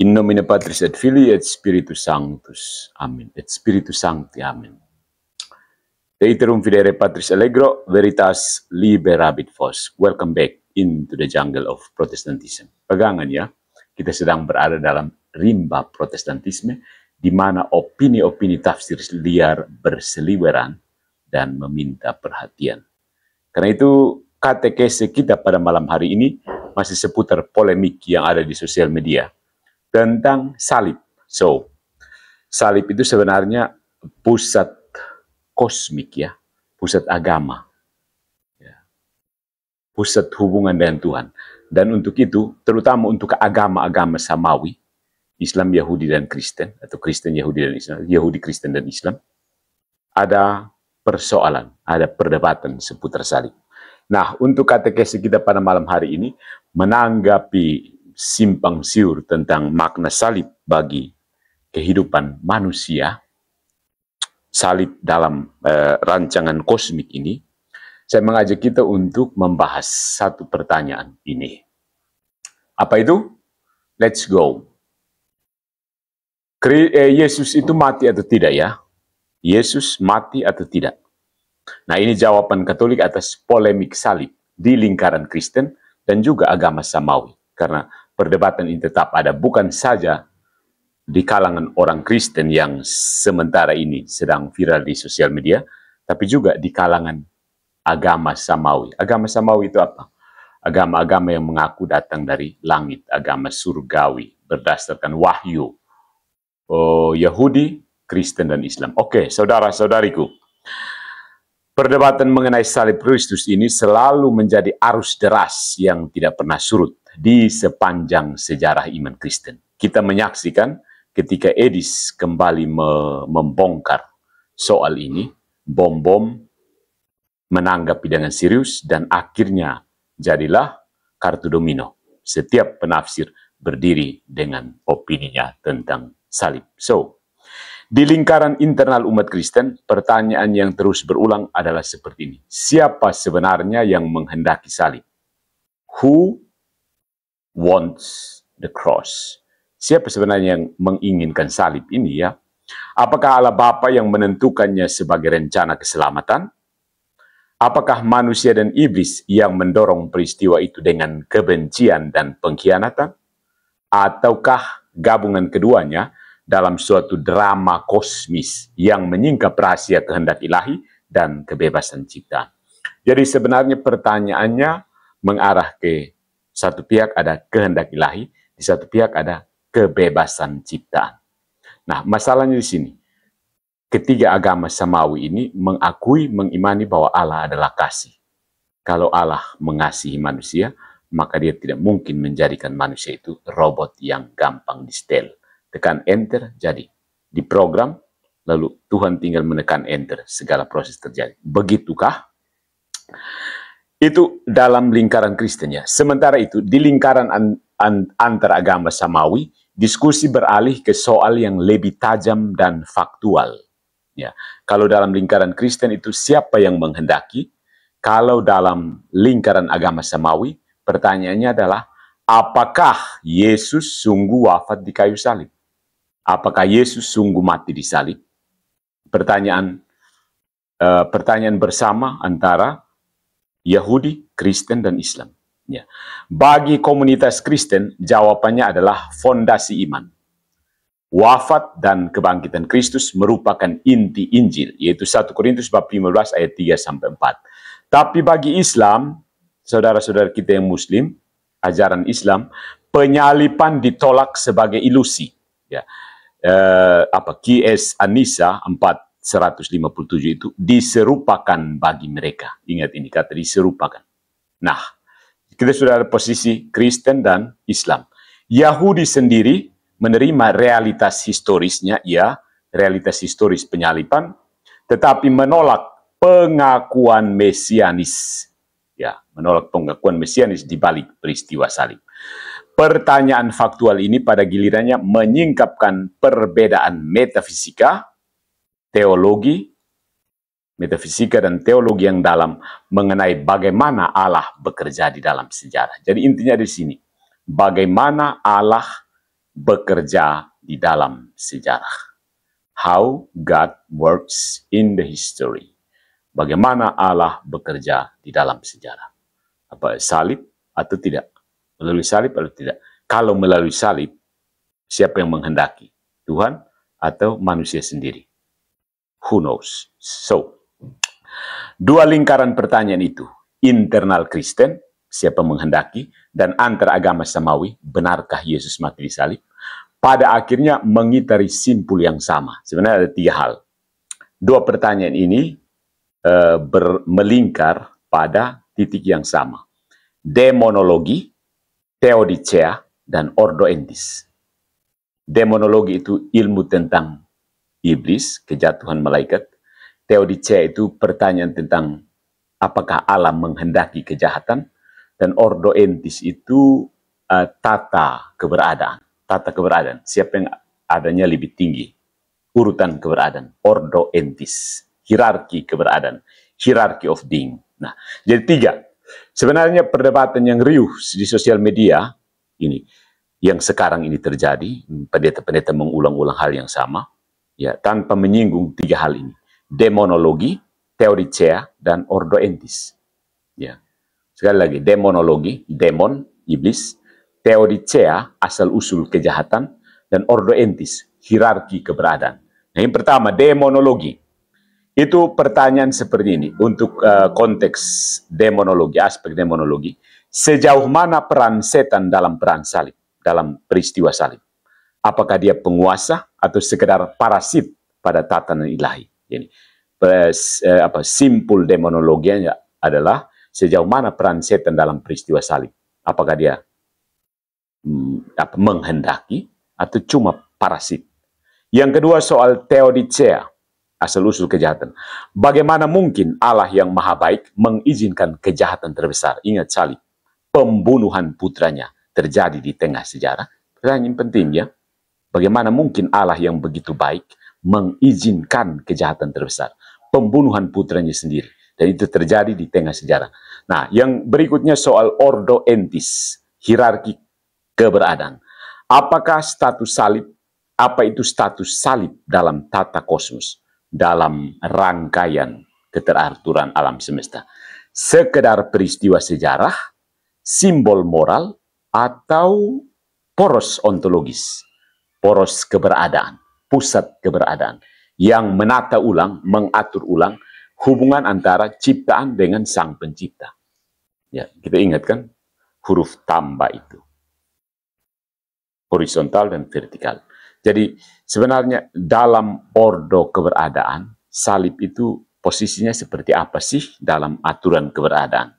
In nomine Patris et Filii et Spiritus Sanctus. Amen. Et Spiritus Sancti. Amen. Deiterum videre Patris Allegro, veritas liberabit vos. Welcome back into the jungle of Protestantism. Pegangan ya, kita sedang berada dalam rimba Protestantisme, di mana opini-opini tafsir liar berseliweran dan meminta perhatian. Karena itu, katekese kita pada malam hari ini masih seputar polemik yang ada di sosial media tentang salib. So, salib itu sebenarnya pusat kosmik ya, pusat agama, ya, pusat hubungan dengan Tuhan. Dan untuk itu, terutama untuk agama-agama samawi, Islam, Yahudi, dan Kristen, atau Kristen, Yahudi, dan Islam, Yahudi, Kristen, dan Islam, ada persoalan, ada perdebatan seputar salib. Nah, untuk katekesi kita pada malam hari ini, menanggapi simpang siur tentang makna salib bagi kehidupan manusia, salib dalam rancangan kosmik ini, saya mengajak kita untuk membahas satu pertanyaan ini. Apa itu? Let's go. Yesus itu mati atau tidak ya? Yesus mati atau tidak? Nah, ini jawaban Katolik atas polemik salib di lingkaran Kristen dan juga agama samawi. Karena perdebatan ini tetap ada, bukan saja di kalangan orang Kristen yang sementara ini sedang viral di sosial media, tapi juga di kalangan agama samawi. Agama samawi itu apa? Agama-agama yang mengaku datang dari langit, agama surgawi, berdasarkan wahyu. Yahudi, Kristen, dan Islam. Oke, saudara-saudariku, perdebatan mengenai salib Kristus ini selalu menjadi arus deras yang tidak pernah surut di sepanjang sejarah iman Kristen. Kita menyaksikan ketika Edis kembali membongkar soal ini, bom-bom menanggapi dengan serius, dan akhirnya jadilah kartu domino. Setiap penafsir berdiri dengan opininya tentang salib. So, di lingkaran internal umat Kristen, pertanyaan yang terus berulang adalah seperti ini. Siapa sebenarnya yang menghendaki salib? Who wants the cross? Siapa sebenarnya yang menginginkan salib ini ya? Apakah Allah Bapa yang menentukannya sebagai rencana keselamatan? Apakah manusia dan iblis yang mendorong peristiwa itu dengan kebencian dan pengkhianatan? Ataukah gabungan keduanya dalam suatu drama kosmis yang menyingkap rahasia kehendak ilahi dan kebebasan ciptaan? Jadi sebenarnya pertanyaannya mengarah ke satu pihak ada kehendak ilahi, di satu pihak ada kebebasan ciptaan. Nah, masalahnya di sini, ketiga agama samawi ini mengimani bahwa Allah adalah kasih. Kalau Allah mengasihi manusia, maka dia tidak mungkin menjadikan manusia itu robot yang gampang di-setel. Tekan enter, jadi. Diprogram, lalu Tuhan tinggal menekan enter, segala proses terjadi. Begitukah? Itu dalam lingkaran Kristen ya. Sementara itu, di lingkaran antar agama samawi, diskusi beralih ke soal yang lebih tajam dan faktual. Ya. Kalau dalam lingkaran Kristen itu siapa yang menghendaki? Kalau dalam lingkaran agama samawi, pertanyaannya adalah, apakah Yesus sungguh wafat di kayu salib? Apakah Yesus sungguh mati di salib? Pertanyaan bersama antara Yahudi, Kristen, dan Islam. Ya. Bagi komunitas Kristen, jawabannya adalah fondasi iman. Wafat dan kebangkitan Kristus merupakan inti Injil, yaitu 1 Korintus bab 15 ayat 3-4. Tapi bagi Islam, saudara-saudara kita yang Muslim, ajaran Islam, penyalipan ditolak sebagai ilusi. Ya. Qs An-Nisa 4:157 itu diserupakan bagi mereka. Ingat ini kata diserupakan. Nah, kita sudah ada posisi Kristen dan Islam. Yahudi sendiri menerima realitas historisnya, ya, realitas historis penyalipan, tetapi menolak pengakuan mesianis. Ya, menolak pengakuan mesianis di balik peristiwa salib. Pertanyaan faktual ini pada gilirannya menyingkapkan perbedaan metafisika dan teologi yang dalam mengenai bagaimana Allah bekerja di dalam sejarah. Jadi intinya di sini, bagaimana Allah bekerja di dalam sejarah. How God works in the history. Bagaimana Allah bekerja di dalam sejarah. Apa salib atau tidak? Melalui salib atau tidak? Kalau melalui salib, siapa yang menghendaki? Tuhan atau manusia sendiri? Who knows? So, dua lingkaran pertanyaan itu. Internal Kristen, siapa menghendaki, dan antar agama samawi, benarkah Yesus mati di salib? Pada akhirnya mengitari simpul yang sama. Sebenarnya ada tiga hal. Dua pertanyaan ini melingkar pada titik yang sama. Demonologi, theodicea, dan ordo entis. Demonologi itu ilmu tentang iblis, kejatuhan malaikat. Theodicea itu pertanyaan tentang apakah Allah menghendaki kejahatan. Dan ordo entis itu tata keberadaan. Tata keberadaan, siapa yang adanya lebih tinggi. Urutan keberadaan, ordo entis. Hierarki keberadaan, hierarchy of being. Nah, jadi tiga. Sebenarnya perdebatan yang riuh di sosial media ini, yang sekarang ini terjadi, pendeta-pendeta mengulang-ulang hal yang sama, ya, tanpa menyinggung tiga hal ini. Demonologi, theodicea, dan ordo entis. Ya. Sekali lagi, demonologi, demon, iblis, theodicea, asal-usul kejahatan, dan ordo entis, hierarki keberadaan. Nah, yang pertama, demonologi. Itu pertanyaan seperti ini, untuk konteks demonologi, aspek demonologi, sejauh mana peran setan dalam peran salib, dalam peristiwa salib? Apakah dia penguasa atau sekedar parasit pada tatanan ilahi? Jadi, simpul demonologinya adalah sejauh mana peran setan dalam peristiwa salib? Apakah dia menghendaki atau cuma parasit? Yang kedua soal theodicea, asal-usul kejahatan. Bagaimana mungkin Allah yang maha baik mengizinkan kejahatan terbesar? Ingat salib, pembunuhan putranya terjadi di tengah sejarah. Pertanyaan penting ya. Bagaimana mungkin Allah yang begitu baik mengizinkan kejahatan terbesar? Pembunuhan putranya sendiri. Dan itu terjadi di tengah sejarah. Nah, yang berikutnya soal ordo entis, hierarki keberadaan. Apakah status salib, apa itu status salib dalam tata kosmos? Dalam rangkaian keteraturan alam semesta. Sekedar peristiwa sejarah, simbol moral, atau poros ontologis, poros keberadaan, pusat keberadaan, yang menata ulang, mengatur ulang hubungan antara ciptaan dengan sang pencipta. Ya, kita ingat kan huruf tambah itu. Horizontal dan vertikal. Jadi sebenarnya dalam ordo keberadaan, salib itu posisinya seperti apa sih dalam aturan keberadaan?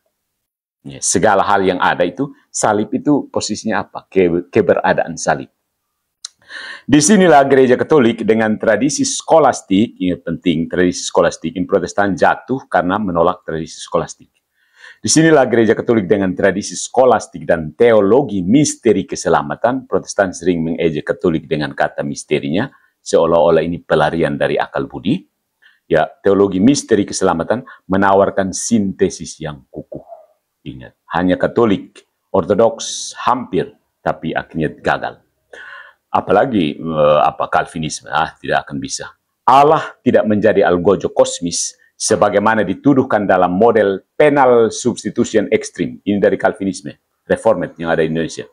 Ya, segala hal yang ada itu, salib itu posisinya apa? Keberadaan salib. Disinilah gereja Katolik dengan tradisi skolastik, ini penting, tradisi skolastik, in Protestan jatuh karena menolak tradisi skolastik. Disinilah gereja Katolik dengan tradisi skolastik dan teologi misteri keselamatan. Protestan sering mengejek Katolik dengan kata misterinya, seolah-olah ini pelarian dari akal budi. Ya, teologi misteri keselamatan menawarkan sintesis yang kukuh. Ingat, hanya Katolik, Ortodoks hampir, tapi akhirnya gagal. Apalagi Calvinisme, tidak akan bisa. Allah tidak menjadi algojo kosmis sebagaimana dituduhkan dalam model penal substitution ekstrim. Ini dari Calvinisme, Reformed yang ada di Indonesia.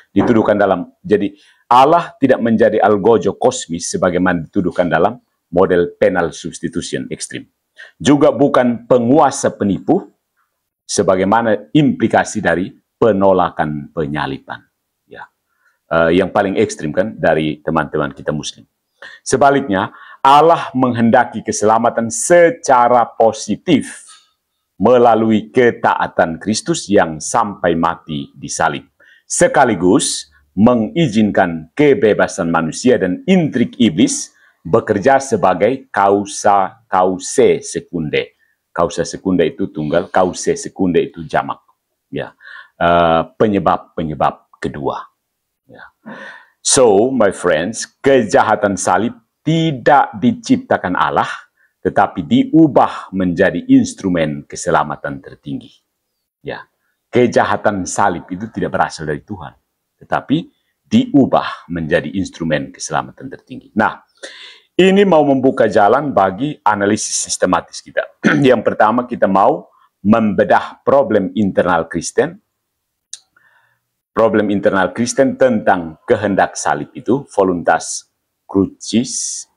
Dituduhkan dalam, jadi Allah tidak menjadi algojo kosmis sebagaimana dituduhkan dalam model penal substitution ekstrim. Juga bukan penguasa penipu sebagaimana implikasi dari penolakan penyaliban. Ya. Yang paling ekstrim kan dari teman-teman kita muslim. Sebaliknya, Allah menghendaki keselamatan secara positif melalui ketaatan Kristus yang sampai mati di salib. Sekaligus mengizinkan kebebasan manusia dan intrik iblis bekerja sebagai kause sekunde. Causa secunda itu tunggal, cause secunda itu jamak. Ya, penyebab-penyebab kedua. Ya. So, my friends, kejahatan salib tidak diciptakan Allah, tetapi diubah menjadi instrumen keselamatan tertinggi. Ya, kejahatan salib itu tidak berasal dari Tuhan, tetapi diubah menjadi instrumen keselamatan tertinggi. Nah, ini mau membuka jalan bagi analisis sistematis kita. Yang pertama, kita mau membedah problem internal Kristen. Problem internal Kristen tentang kehendak salib itu, voluntas crucis.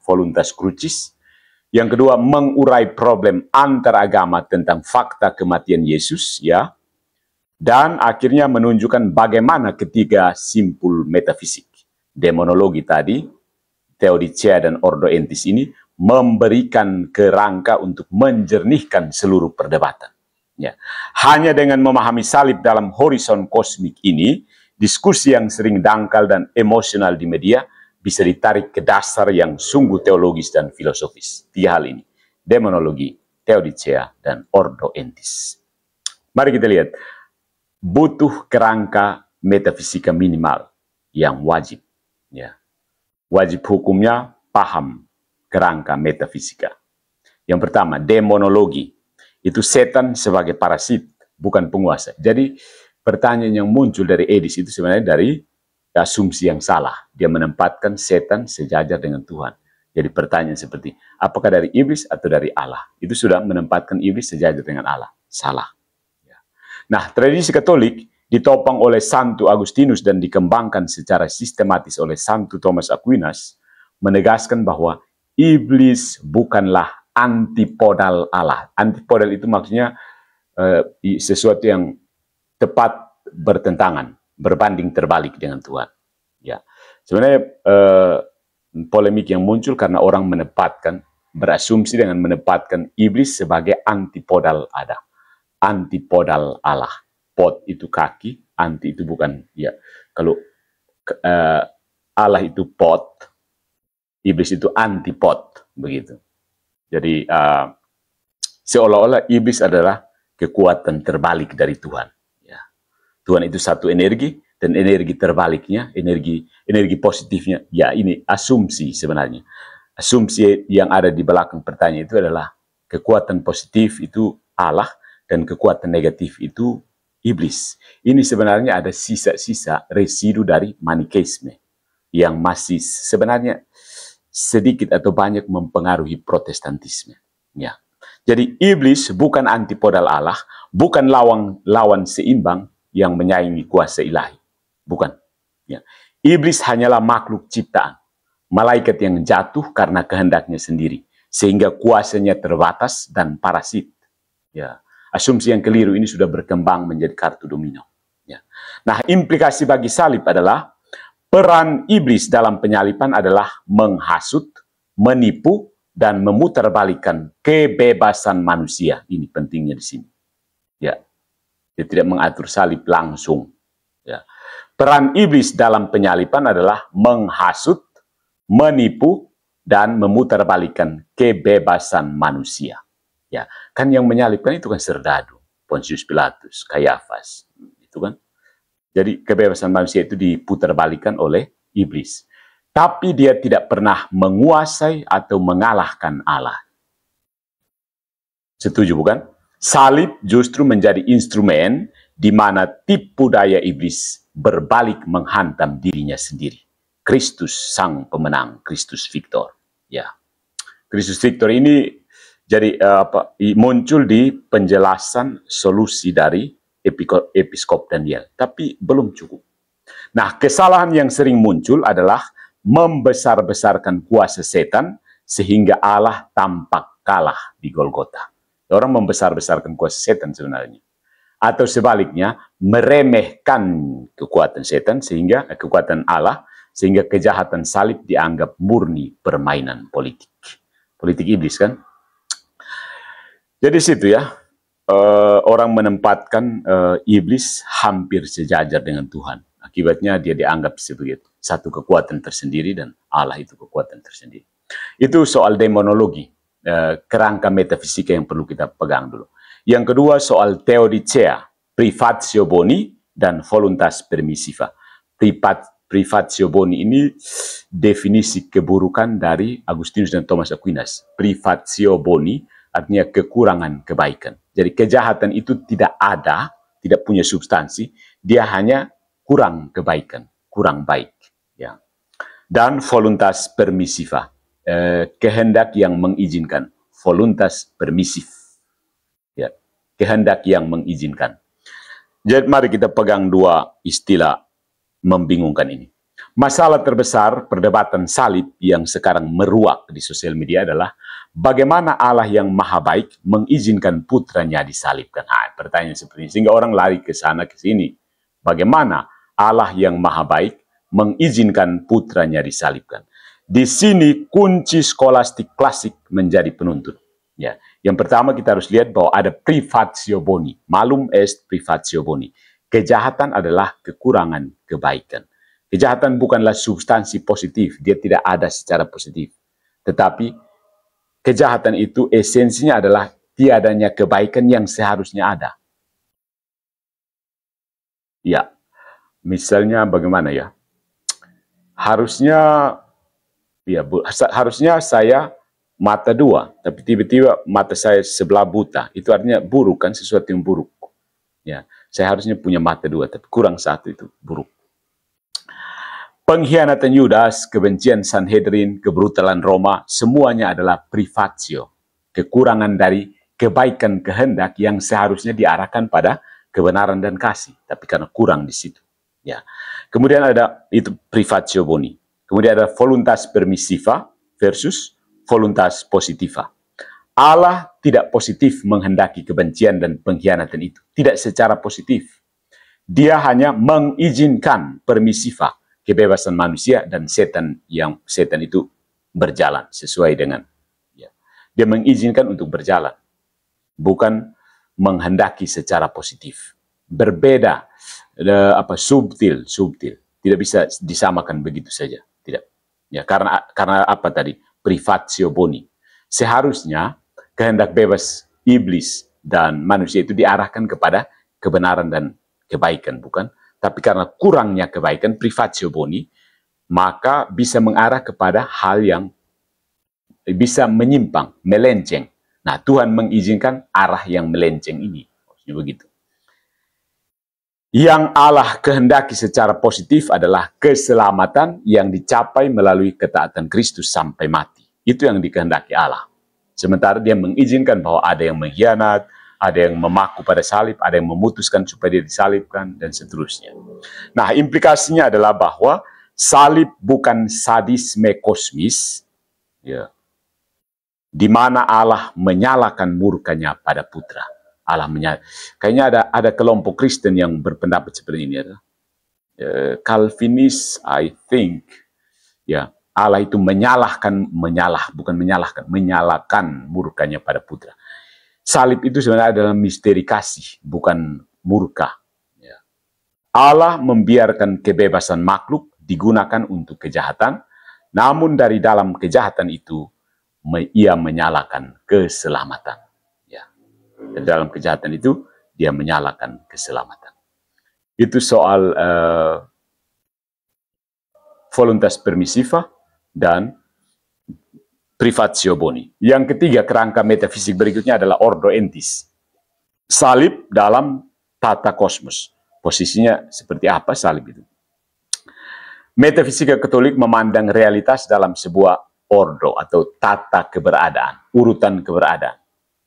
Yang kedua, mengurai problem antaragama tentang fakta kematian Yesus, ya. Dan akhirnya menunjukkan bagaimana ketiga simpul metafisik, demonologi tadi, Theodicea dan Ordo Entis ini memberikan kerangka untuk menjernihkan seluruh perdebatan. Ya. Hanya dengan memahami salib dalam horizon kosmik ini, diskusi yang sering dangkal dan emosional di media bisa ditarik ke dasar yang sungguh teologis dan filosofis. Tiga hal ini, demonologi, Theodicea, dan Ordo Entis. Mari kita lihat, butuh kerangka metafisika minimal yang wajib. Ya. Wajib hukumnya paham kerangka metafisika. Yang pertama, demonologi. Itu setan sebagai parasit, bukan penguasa. Jadi pertanyaan yang muncul dari Edis itu sebenarnya dari asumsi yang salah. Dia menempatkan setan sejajar dengan Tuhan. Jadi pertanyaan seperti, apakah dari iblis atau dari Allah? Itu sudah menempatkan iblis sejajar dengan Allah. Salah. Nah, tradisi Katolik ditopang oleh Santo Agustinus dan dikembangkan secara sistematis oleh Santo Thomas Aquinas, menegaskan bahwa iblis bukanlah antipodal Allah. Antipodal itu maksudnya sesuatu yang tepat bertentangan, berbanding terbalik dengan Tuhan. Ya, sebenarnya polemik yang muncul karena orang berasumsi dengan menempatkan iblis sebagai antipodal ada. Antipodal Allah. Pod itu kaki, anti itu bukan. Ya, kalau Allah itu pod, iblis itu antipod, begitu. Jadi seolah-olah iblis adalah kekuatan terbalik dari Tuhan. Ya. Tuhan itu satu energi dan energi terbaliknya, energi positifnya. Ya, ini asumsi sebenarnya. Asumsi yang ada di belakang pertanyaan itu adalah kekuatan positif itu Allah dan kekuatan negatif itu iblis. Ini sebenarnya ada sisa-sisa residu dari Manikeisme yang masih sebenarnya sedikit atau banyak mempengaruhi Protestantisme. Ya. Jadi iblis bukan antipodal Allah, bukan lawan seimbang yang menyaingi kuasa ilahi. Bukan. Ya. Iblis hanyalah makhluk ciptaan, malaikat yang jatuh karena kehendaknya sendiri, sehingga kuasanya terbatas dan parasit. Ya. Asumsi yang keliru ini sudah berkembang menjadi kartu domino. Ya. Nah, implikasi bagi salib adalah peran iblis dalam penyalipan adalah menghasut, menipu, dan memutarbalikkan kebebasan manusia. Ini pentingnya di sini. Ya. Dia tidak mengatur salib langsung. Ya. Peran iblis dalam penyalipan adalah menghasut, menipu, dan memutarbalikkan kebebasan manusia. Ya, kan yang menyalibkan itu kan serdadu, Pontius Pilatus, Kayafas, itu kan. Jadi kebebasan manusia itu diputarbalikkan oleh iblis. Tapi dia tidak pernah menguasai atau mengalahkan Allah. Setuju bukan? Salib justru menjadi instrumen di mana tipu daya iblis berbalik menghantam dirinya sendiri. Kristus sang pemenang, Kristus Victor. Ya, Kristus Victor ini jadi muncul di penjelasan solusi dari Episkop Daniel, tapi belum cukup. Nah, kesalahan yang sering muncul adalah membesar-besarkan kuasa setan sehingga Allah tampak kalah di Golgota. Orang membesar-besarkan kuasa setan sebenarnya. Atau sebaliknya, meremehkan kekuatan setan sehingga kekuatan Allah sehingga kejahatan salib dianggap murni permainan politik. Politik iblis kan? Jadi situ ya, orang menempatkan iblis hampir sejajar dengan Tuhan. Akibatnya dia dianggap sebagai satu kekuatan tersendiri dan Allah itu kekuatan tersendiri. Itu soal demonologi, kerangka metafisika yang perlu kita pegang dulu. Yang kedua soal Theodicea, privatio boni dan voluntas permissiva. Privatio boni ini definisi keburukan dari Agustinus dan Thomas Aquinas. Privatio boni artinya kekurangan kebaikan. Jadi kejahatan itu tidak ada, tidak punya substansi, dia hanya kurang kebaikan, kurang baik. Ya. Dan voluntas permissiva, kehendak yang mengizinkan. Voluntas permisif, ya, kehendak yang mengizinkan. Jadi mari kita pegang dua istilah membingungkan ini. Masalah terbesar perdebatan salib yang sekarang meruak di sosial media adalah bagaimana Allah yang maha baik mengizinkan putranya disalibkan. Pertanyaan seperti ini, sehingga orang lari ke sana ke sini. Bagaimana Allah yang maha baik mengizinkan putranya disalibkan? Di sini kunci skolastik klasik menjadi penuntun. Ya, yang pertama kita harus lihat bahwa ada privatio boni, malum est privatio boni. Kejahatan adalah kekurangan kebaikan. Kejahatan bukanlah substansi positif, dia tidak ada secara positif. Tetapi kejahatan itu esensinya adalah tiadanya kebaikan yang seharusnya ada. Ya, misalnya bagaimana ya? Harusnya saya mata dua, tapi tiba-tiba mata saya sebelah buta. Itu artinya buruk kan, sesuatu yang buruk. Ya, saya harusnya punya mata dua, tapi kurang satu, itu buruk. Pengkhianatan Yudas, kebencian Sanhedrin, kebrutalan Roma, semuanya adalah privatio, kekurangan dari kebaikan kehendak yang seharusnya diarahkan pada kebenaran dan kasih, tapi karena kurang di situ. Ya. Kemudian ada itu privatio boni. Kemudian ada voluntas permissiva versus voluntas positiva. Allah tidak positif menghendaki kebencian dan pengkhianatan itu. Tidak secara positif. Dia hanya mengizinkan permissiva, kebebasan manusia dan setan itu berjalan sesuai dengan. Ya. Dia mengizinkan untuk berjalan. Bukan menghendaki secara positif. Berbeda, subtil. Tidak bisa disamakan begitu saja. Tidak. Ya, karena apa tadi? Privatio boni. Seharusnya kehendak bebas iblis dan manusia itu diarahkan kepada kebenaran dan kebaikan, bukan? Tapi karena kurangnya kebaikan, privatio boni, maka bisa mengarah kepada hal yang bisa menyimpang, melenceng. Nah, Tuhan mengizinkan arah yang melenceng ini. Maksudnya begitu. Yang Allah kehendaki secara positif adalah keselamatan yang dicapai melalui ketaatan Kristus sampai mati. Itu yang dikehendaki Allah. Sementara dia mengizinkan bahwa ada yang mengkhianat, ada yang memaku pada salib, ada yang memutuskan supaya dia disalibkan, dan seterusnya. Nah, implikasinya adalah bahwa salib bukan sadisme kosmis, ya, di mana Allah menyalakan murkanya pada putra. Kayaknya ada kelompok Kristen yang berpendapat seperti ini, ya. Calvinis, I think, ya, Allah itu menyalakan murkanya pada putra. Salib itu sebenarnya adalah misteri kasih, bukan murka. Ya. Allah membiarkan kebebasan makhluk digunakan untuk kejahatan, namun dari dalam kejahatan itu ia menyalakan keselamatan. Dan dalam kejahatan itu, dia menyalakan keselamatan. Itu soal voluntas permissiva dan privatio boni. Yang ketiga, kerangka metafisik berikutnya adalah ordo entis. Salib dalam tata kosmos. Posisinya seperti apa salib itu? Metafisika Katolik memandang realitas dalam sebuah ordo atau tata keberadaan, urutan keberadaan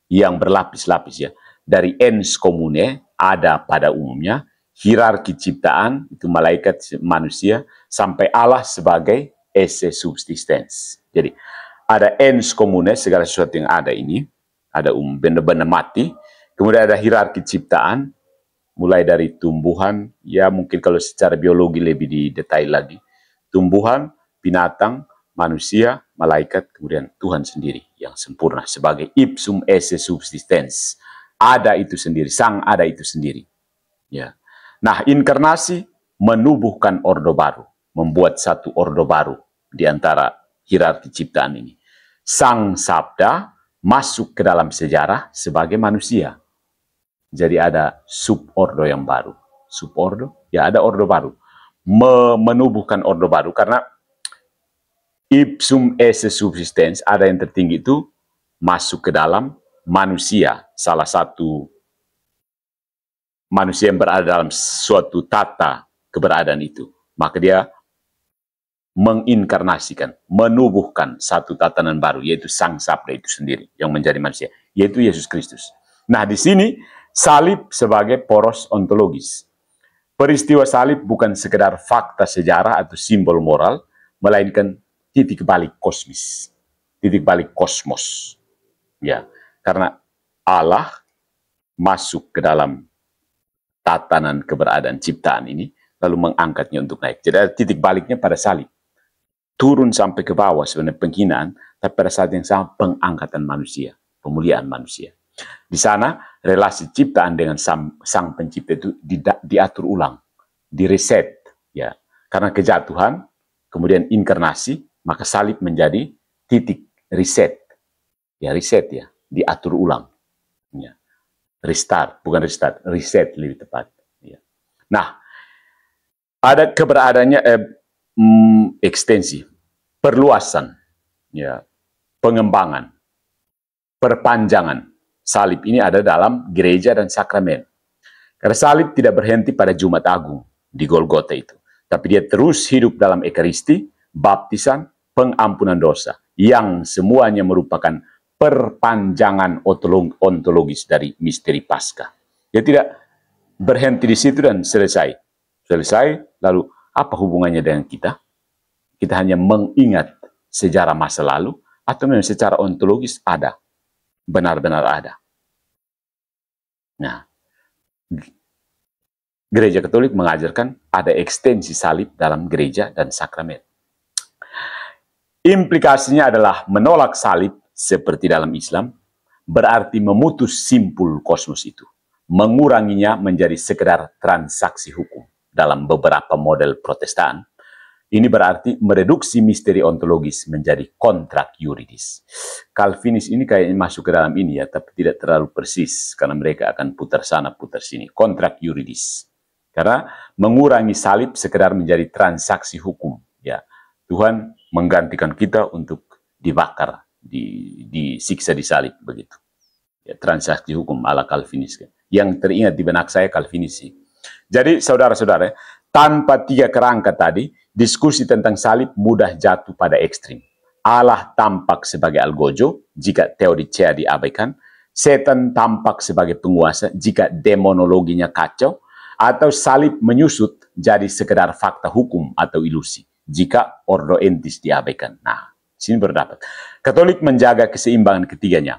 yang berlapis-lapis, ya. Dari ens commune, ada pada umumnya, hierarki ciptaan, itu malaikat, manusia, sampai Allah sebagai esse subsistens. Jadi, ada ens commune, segala sesuatu yang ada ini, ada benda-benda mati, kemudian ada hierarki ciptaan, mulai dari tumbuhan, ya mungkin kalau secara biologi lebih didetail lagi, tumbuhan, binatang, manusia, malaikat, kemudian Tuhan sendiri yang sempurna sebagai ipsum esse subsistens. Ada itu sendiri, sang ada itu sendiri. Ya. Nah, inkarnasi menubuhkan ordo baru, membuat satu ordo baru di antara hierarki ciptaan ini. Sang Sabda masuk ke dalam sejarah sebagai manusia. Jadi ada subordo yang baru. Subordo, ya ada ordo baru. Menubuhkan ordo baru karena ipsum esse subsistens, ada yang tertinggi itu masuk ke dalam manusia, salah satu manusia yang berada dalam suatu tata keberadaan itu. maka dia menginkarnasikan, menubuhkan satu tatanan baru, yaitu Sang Sabda itu sendiri yang menjadi manusia, yaitu Yesus Kristus. Nah, di sini salib sebagai poros ontologis. Peristiwa salib bukan sekedar fakta sejarah atau simbol moral, melainkan titik balik kosmis, titik balik kosmos. Ya, karena Allah masuk ke dalam tatanan keberadaan ciptaan ini, lalu mengangkatnya untuk naik. Jadi ada titik baliknya pada salib. Turun sampai ke bawah sebenarnya penghinaan, tapi pada saat yang sama pengangkatan manusia, pemuliaan manusia. Di sana relasi ciptaan dengan sang pencipta itu diatur ulang, direset, ya. Karena kejatuhan, kemudian inkarnasi, maka salib menjadi titik reset. Ya, reset ya, diatur ulang. Ya. Restart, bukan restart, reset lebih tepat. Ya. Nah, ada keberadaannya ekstensi, perluasan, ya, pengembangan, perpanjangan. Salib ini ada dalam gereja dan sakramen. Karena salib tidak berhenti pada Jumat Agung di Golgota itu, tapi dia terus hidup dalam Ekaristi, baptisan, pengampunan dosa, yang semuanya merupakan perpanjangan ontologis dari misteri Paskah. Dia tidak berhenti di situ dan selesai. Selesai, lalu apa hubungannya dengan kita? Kita hanya mengingat sejarah masa lalu, atau memang secara ontologis ada, benar-benar ada. Nah, Gereja Katolik mengajarkan ada ekstensi salib dalam gereja dan sakramen. Implikasinya adalah menolak salib seperti dalam Islam, berarti memutus simpul kosmos itu, menguranginya menjadi sekedar transaksi hukum. Dalam beberapa model Protestan, ini berarti mereduksi misteri ontologis menjadi kontrak yuridis. Calvinis ini kayaknya masuk ke dalam ini ya, tapi tidak terlalu persis, karena mereka akan putar sana, putar sini. Kontrak yuridis. Karena mengurangi salib sekedar menjadi transaksi hukum. Ya, Tuhan menggantikan kita untuk dibakar, disiksa di salib, begitu. Ya, transaksi hukum ala Calvinis. Yang teringat di benak saya Calvinis sih. Jadi saudara-saudara, tanpa tiga kerangka tadi, diskusi tentang salib mudah jatuh pada ekstrim. Allah tampak sebagai algojo jika theodicea diabaikan, setan tampak sebagai penguasa jika demonologinya kacau, atau salib menyusut jadi sekedar fakta hukum atau ilusi jika ordo entis diabaikan. Nah, sini berdapat. Katolik menjaga keseimbangan ketiganya.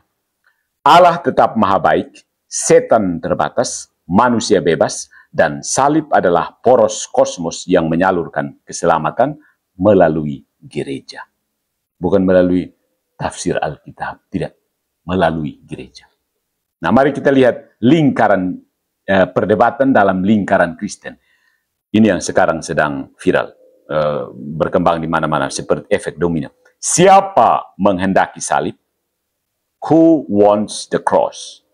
Allah tetap maha baik, setan terbatas, manusia bebas, dan salib adalah poros kosmos yang menyalurkan keselamatan melalui gereja. Bukan melalui tafsir Alkitab, tidak. Melalui gereja. Nah, mari kita lihat lingkaran perdebatan dalam lingkaran Kristen. Ini yang sekarang sedang viral, berkembang di mana-mana seperti efek domino. Siapa menghendaki salib? Who wants the cross?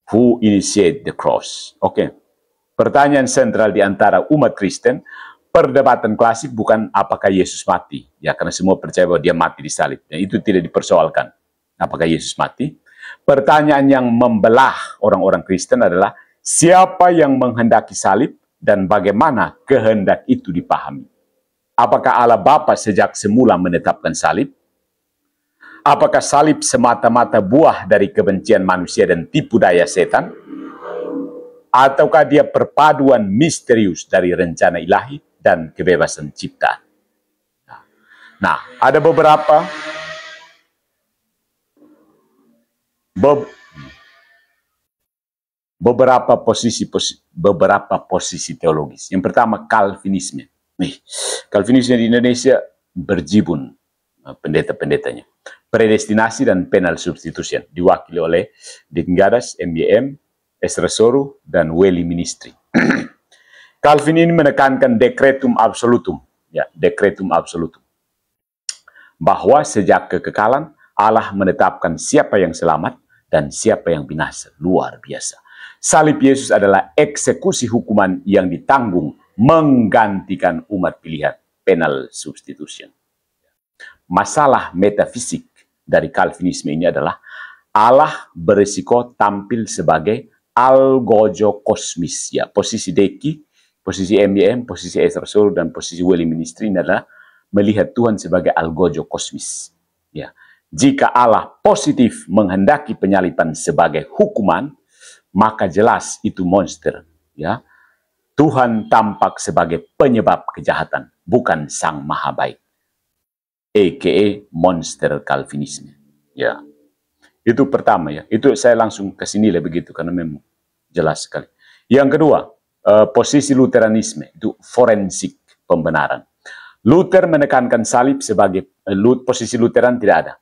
Who initiate the cross? Oke. Pertanyaan sentral di antara umat Kristen, perdebatan klasik bukan apakah Yesus mati. Ya, karena semua percaya bahwa dia mati di salib. Dan itu tidak dipersoalkan. Apakah Yesus mati? Pertanyaan yang membelah orang-orang Kristen adalah siapa yang menghendaki salib dan bagaimana kehendak itu dipahami. Apakah Allah Bapa sejak semula menetapkan salib? Apakah salib semata-mata buah dari kebencian manusia dan tipu daya setan? Ataukah dia perpaduan misterius dari rencana ilahi dan kebebasan ciptaan? Nah, ada beberapa posisi teologis. Yang pertama, Calvinisme. Calvinisme di Indonesia berjibun pendeta-pendetanya. Predestinasi dan penal substitution diwakili oleh Diggadas, MBM, Ezra Soru, dan Weli Ministry. Calvin ini menekankan decretum absolutum, ya, decretum absolutum, bahwa sejak kekekalan Allah menetapkan siapa yang selamat dan siapa yang binasa. Luar biasa. Salib Yesus adalah eksekusi hukuman yang ditanggung menggantikan umat pilihan, penal substitution. Masalah metafisik dari Calvinisme ini adalah Allah berisiko tampil sebagai algojo kosmis, ya, posisi deki Posisi MYM, posisi Ezra Soul, dan posisi Weli Ministry ini adalah melihat Tuhan sebagai algojo kosmis. Ya. Jika Allah positif menghendaki penyaliban sebagai hukuman, maka jelas itu monster. Ya. Tuhan tampak sebagai penyebab kejahatan, bukan sang maha baik. A.k.a. monster Calvinisme. Ya. Itu pertama ya. Itu saya langsung ke sini begitu karena memang jelas sekali. Yang kedua, posisi Luteranisme itu forensik pembenaran. Luther menekankan salib sebagai posisi Lutheran tidak ada.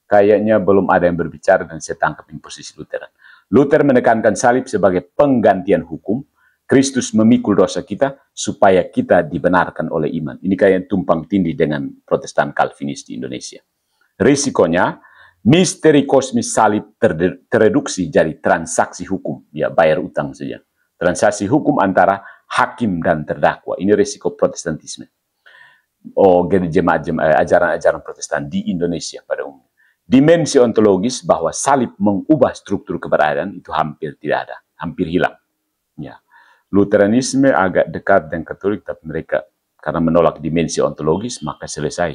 Kayaknya belum ada yang berbicara dan saya tangkapin posisi Lutheran. Luther menekankan salib sebagai penggantian hukum. Kristus memikul dosa kita supaya kita dibenarkan oleh iman. Ini kayak tumpang tindih dengan Protestan Calvinis di Indonesia. Risikonya, misteri kosmis salib tereduksi jadi transaksi hukum. Ya, bayar utang saja. Transaksi hukum antara hakim dan terdakwa. Ini risiko Protestantisme. Ajaran-ajaran Protestan di Indonesia pada umumnya. Dimensi ontologis bahwa salib mengubah struktur keberadaan itu hampir tidak ada. Hampir hilang. Ya. Lutheranisme agak dekat dengan Katolik, tapi mereka karena menolak dimensi ontologis, maka selesai.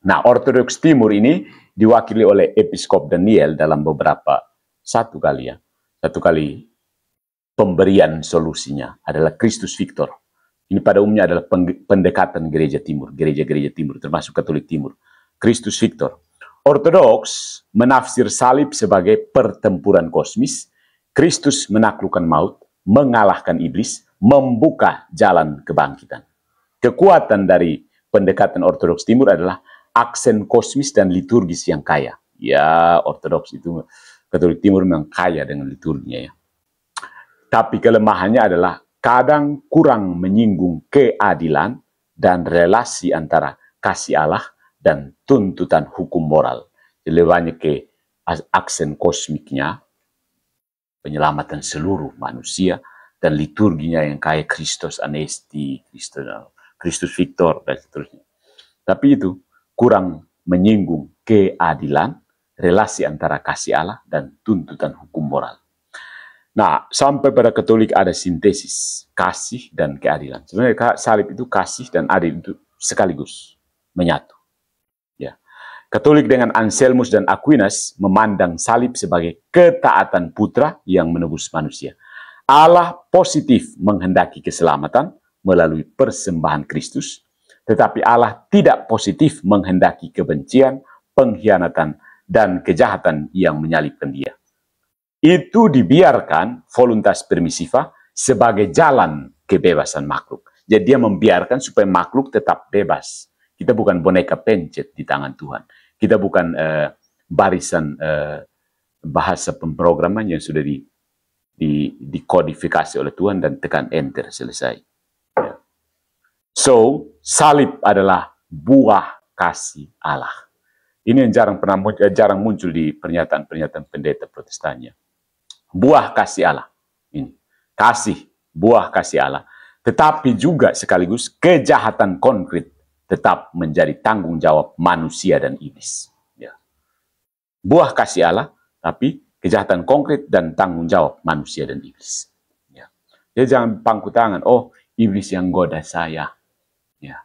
Nah, Ortodoks Timur ini diwakili oleh Episkop Daniel dalam satu kali pemberian solusinya adalah Kristus Victor. Ini pada umumnya adalah pendekatan gereja timur, gereja-gereja timur, termasuk Katolik Timur. Kristus Victor. Ortodoks menafsir salib sebagai pertempuran kosmis, Kristus menaklukkan maut, mengalahkan iblis, membuka jalan kebangkitan. Kekuatan dari pendekatan Ortodoks Timur adalah aksen kosmis dan liturgis yang kaya. Ya, Ortodoks itu, Katolik Timur memang kaya dengan liturginya ya. Tapi kelemahannya adalah kadang kurang menyinggung keadilan dan relasi antara kasih Allah dan tuntutan hukum moral. Lebih banyak ke aksen kosmiknya, penyelamatan seluruh manusia, dan liturginya yang kaya Christos Anesti, Kristus Victor, dan seterusnya. Tapi itu kurang menyinggung keadilan, relasi antara kasih Allah dan tuntutan hukum moral. Nah, sampai pada Katolik ada sintesis kasih dan keadilan. Sebenarnya salib itu kasih dan adil itu sekaligus menyatu. Ya. Katolik dengan Anselmus dan Aquinas memandang salib sebagai ketaatan putra yang menebus manusia. Allah positif menghendaki keselamatan melalui persembahan Kristus, tetapi Allah tidak positif menghendaki kebencian, pengkhianatan, dan kejahatan yang menyalibkan dia. Itu dibiarkan voluntas permissiva sebagai jalan kebebasan makhluk. Jadi dia membiarkan supaya makhluk tetap bebas. Kita bukan boneka pencet di tangan Tuhan. Kita bukan barisan bahasa pemrograman yang sudah dikodifikasi oleh Tuhan dan tekan enter, selesai. Ya. So, salib adalah buah kasih Allah. Ini yang jarang muncul di pernyataan-pernyataan pendeta Protestannya. Buah kasih Allah. Ini. Kasih, buah kasih Allah. Tetapi juga sekaligus kejahatan konkret tetap menjadi tanggung jawab manusia dan iblis. Ya. Buah kasih Allah, tapi kejahatan konkret dan tanggung jawab manusia dan iblis. Ya. Jadi jangan pangku tangan, oh iblis yang goda saya. Ya.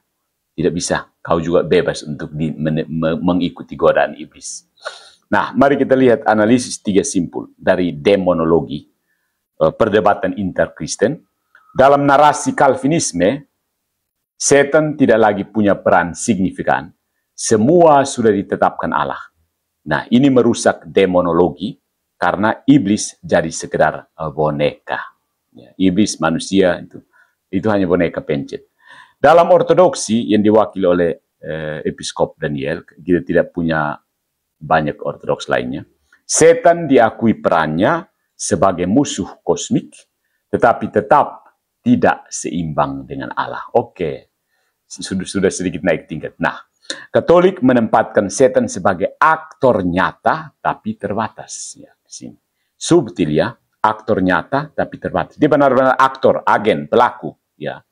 Tidak bisa, kau juga bebas untuk mengikuti godaan iblis. Nah, mari kita lihat analisis 3 simpul dari demonologi, perdebatan interkristen. Dalam narasi Calvinisme, setan tidak lagi punya peran signifikan. Semua sudah ditetapkan Allah. Nah, ini merusak demonologi karena iblis jadi sekedar boneka. Ya, iblis manusia itu hanya boneka pencet. Dalam ortodoksi yang diwakili oleh Episkop Daniel, kita tidak punya banyak ortodoks lainnya. Setan diakui perannya sebagai musuh kosmik, tetapi tetap tidak seimbang dengan Allah. Oke, sudah sedikit naik tingkat. Nah, Katolik menempatkan setan sebagai aktor nyata tapi terbatas. Ya, di sini. Subtil ya, aktor nyata tapi terbatas. Dia benar-benar aktor, agen, pelaku. Ya,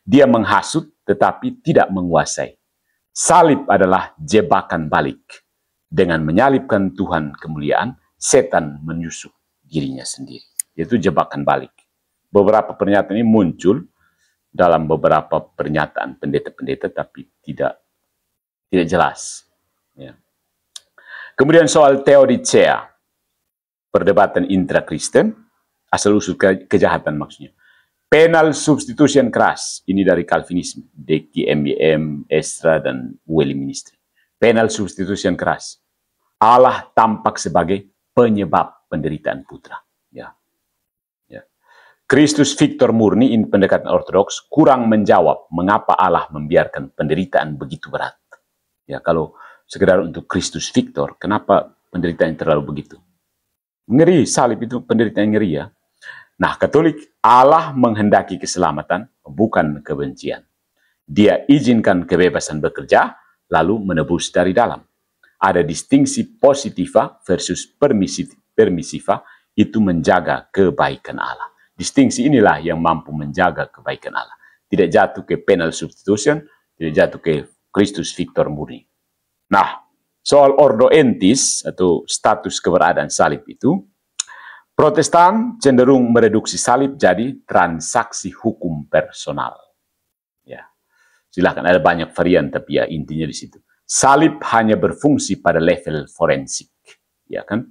dia menghasut tetapi tidak menguasai. Salib adalah jebakan balik. Dengan menyalibkan Tuhan kemuliaan, setan menyusup dirinya sendiri. Itu jebakan balik. Beberapa pernyataan ini muncul dalam beberapa pernyataan pendeta-pendeta, tapi tidak jelas. Ya. Kemudian soal theodicea, perdebatan intra-Kristen, asal-usul kejahatan maksudnya. Penal substitution keras, ini dari Calvinisme, Deki, MBM, Estra, dan Weli Ministry. Penal substitution keras. Allah tampak sebagai penyebab penderitaan putra. Ya. Ya. Kristus Victor murni, in pendekatan ortodoks, kurang menjawab mengapa Allah membiarkan penderitaan begitu berat. Ya, kalau sekedar untuk Kristus Victor, kenapa penderitaan terlalu begitu? Ngeri, salib itu penderitaan ngeri ya. Nah, Katolik, Allah menghendaki keselamatan, bukan kebencian. Dia izinkan kebebasan bekerja, lalu menebus dari dalam. Ada distingsi positiva versus permisiva, itu menjaga kebaikan Allah. Distingsi inilah yang mampu menjaga kebaikan Allah. Tidak jatuh ke penal substitution, tidak jatuh ke Kristus Victor murni. Nah, soal ordo entis atau status keberadaan salib itu, Protestan cenderung mereduksi salib jadi transaksi hukum personal. Ya, silahkan, ada banyak varian, tapi ya intinya di situ. Salib hanya berfungsi pada level forensik, ya kan?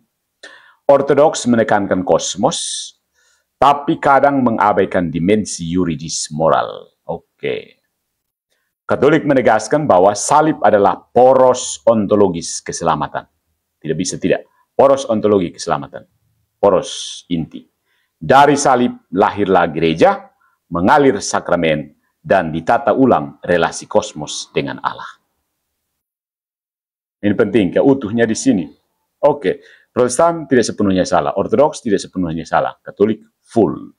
Ortodoks menekankan kosmos, tapi kadang mengabaikan dimensi yuridis moral. Oke. Katolik menegaskan bahwa salib adalah poros ontologis keselamatan. Tidak bisa tidak. Poros ontologi keselamatan. Poros inti. Dari salib lahirlah gereja, mengalir sakramen, dan ditata ulang relasi kosmos dengan Allah. Ini penting, keutuhnya di sini. Oke, Protestan tidak sepenuhnya salah, Ortodoks tidak sepenuhnya salah, Katolik full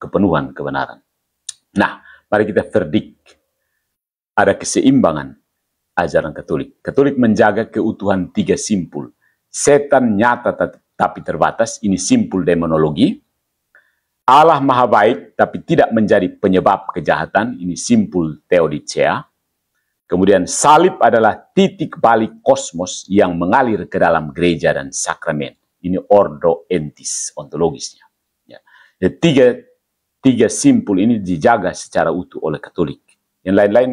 kepenuhan kebenaran. Nah, mari kita verdict. Ada keseimbangan ajaran Katolik. Katolik menjaga keutuhan tiga simpul. Setan nyata tapi terbatas, ini simpul demonologi. Allah maha baik, tapi tidak menjadi penyebab kejahatan, ini simpul theodicea. Kemudian salib adalah titik balik kosmos yang mengalir ke dalam gereja dan sakramen. Ini ordo entis ontologisnya. Ya. Jadi tiga simpul ini dijaga secara utuh oleh Katolik. Yang lain-lain,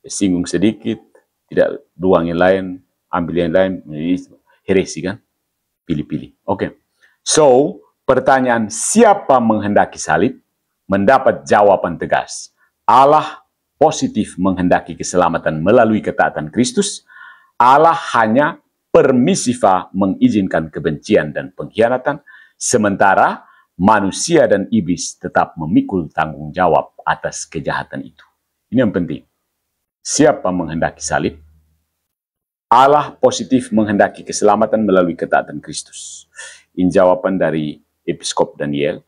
singgung sedikit, tidak buang yang lain, ambil yang lain, heresi kan? Pilih-pilih. Oke. So, pertanyaan siapa menghendaki salib mendapat jawaban tegas. Allah positif menghendaki keselamatan melalui ketaatan Kristus. Allah hanya permisiva mengizinkan kebencian dan pengkhianatan, sementara manusia dan iblis tetap memikul tanggung jawab atas kejahatan itu. Ini yang penting. Siapa menghendaki salib? Allah positif menghendaki keselamatan melalui ketaatan Kristus. Ini jawaban dari Episkop Daniel.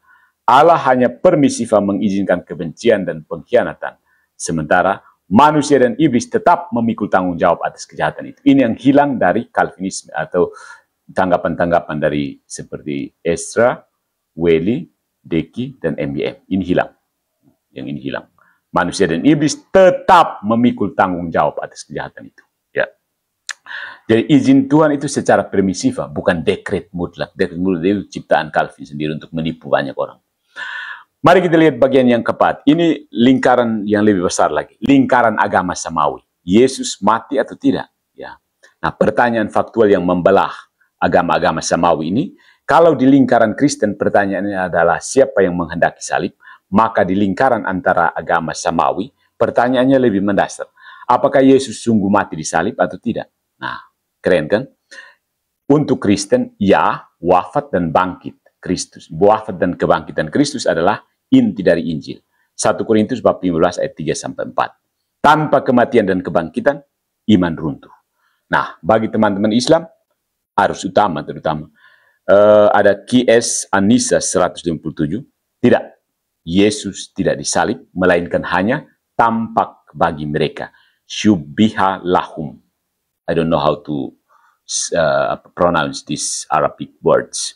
Allah hanya permisiva mengizinkan kebencian dan pengkhianatan, sementara manusia dan iblis tetap memikul tanggung jawab atas kejahatan itu. Ini yang hilang dari Calvinisme atau tanggapan-tanggapan dari seperti Estra, Weli, Deki, dan MBM. Ini hilang. Yang ini hilang. Manusia dan iblis tetap memikul tanggung jawab atas kejahatan itu. Ya. Jadi izin Tuhan itu secara permisiva, bukan dekret mutlak. Dekret mutlak itu ciptaan Calvin sendiri untuk menipu banyak orang. Mari kita lihat bagian yang keempat. Ini lingkaran yang lebih besar lagi. Lingkaran agama samawi. Yesus mati atau tidak? Ya. Nah, pertanyaan faktual yang membelah agama-agama samawi ini, kalau di lingkaran Kristen pertanyaannya adalah siapa yang menghendaki salib, maka di lingkaran antara agama samawi, pertanyaannya lebih mendasar. Apakah Yesus sungguh mati di salib atau tidak? Nah, keren kan? Untuk Kristen, ya, wafat dan bangkit Kristus. Wafat dan kebangkitan Kristus adalah inti dari Injil. 1 Korintus bab 15 ayat 3-4. Tanpa kematian dan kebangkitan, iman runtuh. Nah, bagi teman-teman Islam, harus utama terutama. Ada QS Anisa 157. Tidak, Yesus tidak disalib, melainkan hanya tampak bagi mereka. Syubbiha lahum. I don't know how to pronounce these Arabic words.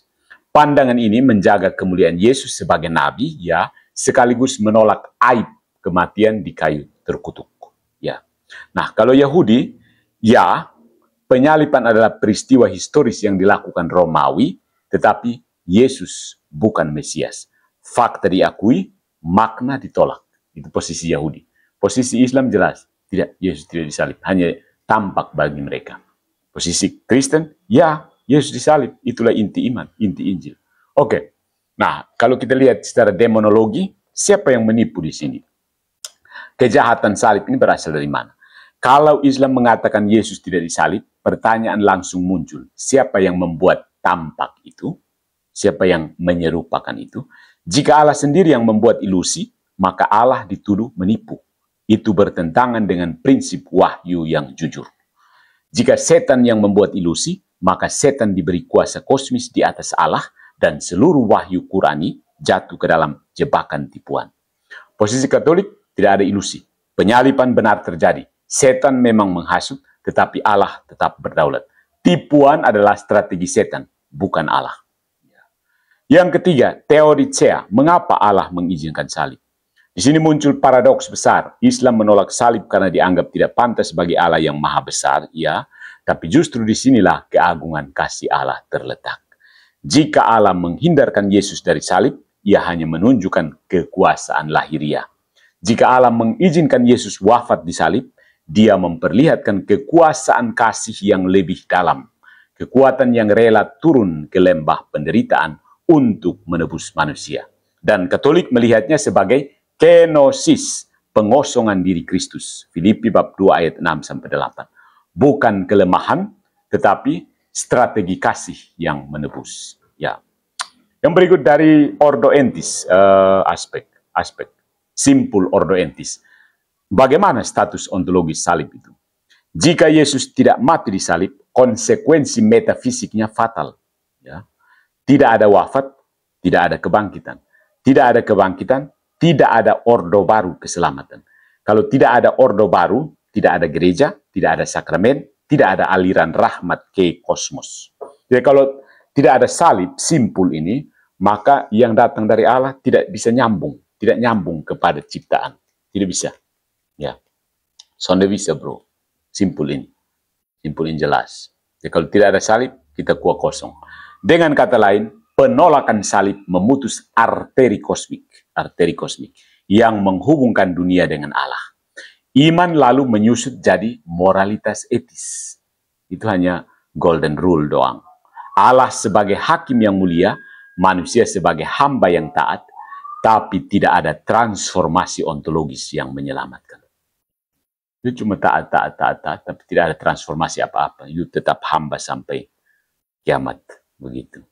Pandangan ini menjaga kemuliaan Yesus sebagai nabi, ya, sekaligus menolak aib kematian di kayu terkutuk. Ya. Nah, kalau Yahudi, ya, penyaliban adalah peristiwa historis yang dilakukan Romawi, tetapi Yesus bukan Mesias. Fakta diakui, makna ditolak. Itu posisi Yahudi. Posisi Islam jelas, tidak, Yesus tidak disalib, hanya tampak bagi mereka. Posisi Kristen, ya, Yesus disalib, itulah inti iman, inti Injil. Oke, nah kalau kita lihat secara demonologi, siapa yang menipu di sini? Kejahatan salib ini berasal dari mana? Kalau Islam mengatakan Yesus tidak disalib, pertanyaan langsung muncul. Siapa yang membuat tampak itu? Siapa yang menyerupakan itu? Jika Allah sendiri yang membuat ilusi, maka Allah dituduh menipu. Itu bertentangan dengan prinsip wahyu yang jujur. Jika setan yang membuat ilusi, maka setan diberi kuasa kosmis di atas Allah dan seluruh wahyu Qurani jatuh ke dalam jebakan tipuan. Posisi Katolik tidak ada ilusi. Penyaliban benar terjadi. Setan memang menghasut, tetapi Allah tetap berdaulat. Tipuan adalah strategi setan, bukan Allah. Yang ketiga, teodicea. Mengapa Allah mengizinkan salib? Di sini muncul paradoks besar. Islam menolak salib karena dianggap tidak pantas bagi Allah yang maha besar, ya. Tapi justru disinilah keagungan kasih Allah terletak. Jika Allah menghindarkan Yesus dari salib, ia hanya menunjukkan kekuasaan lahiriah. Jika Allah mengizinkan Yesus wafat di salib, dia memperlihatkan kekuasaan kasih yang lebih dalam. Kekuatan yang rela turun ke lembah penderitaan untuk menebus manusia. Dan Katolik melihatnya sebagai kenosis, pengosongan diri Kristus. Filipi bab 2 ayat 6-8. Bukan kelemahan, tetapi strategi kasih yang menebus. Ya. Yang berikut dari Ordo Entis, aspek simpul Ordo Entis. Bagaimana status ontologis salib itu? Jika Yesus tidak mati di salib, konsekuensi metafisiknya fatal. Ya. Tidak ada wafat, tidak ada kebangkitan. Tidak ada kebangkitan, tidak ada ordo baru keselamatan. Kalau tidak ada ordo baru, tidak ada gereja, tidak ada sakramen, tidak ada aliran rahmat ke kosmos. Jadi kalau tidak ada salib, simpul ini, maka yang datang dari Allah tidak bisa nyambung. Tidak nyambung kepada ciptaan. Tidak bisa. Ya. Sonde bisa, bro. Simpul ini. Simpul ini jelas. Jadi kalau tidak ada salib, kita kuah kosong. Dengan kata lain, penolakan salib memutus arteri kosmik yang menghubungkan dunia dengan Allah. Iman lalu menyusut jadi moralitas etis. Itu hanya golden rule doang. Allah sebagai hakim yang mulia, manusia sebagai hamba yang taat, tapi tidak ada transformasi ontologis yang menyelamatkan. Itu cuma taat, tapi tidak ada transformasi apa-apa. Itu tetap hamba sampai kiamat. Begitu.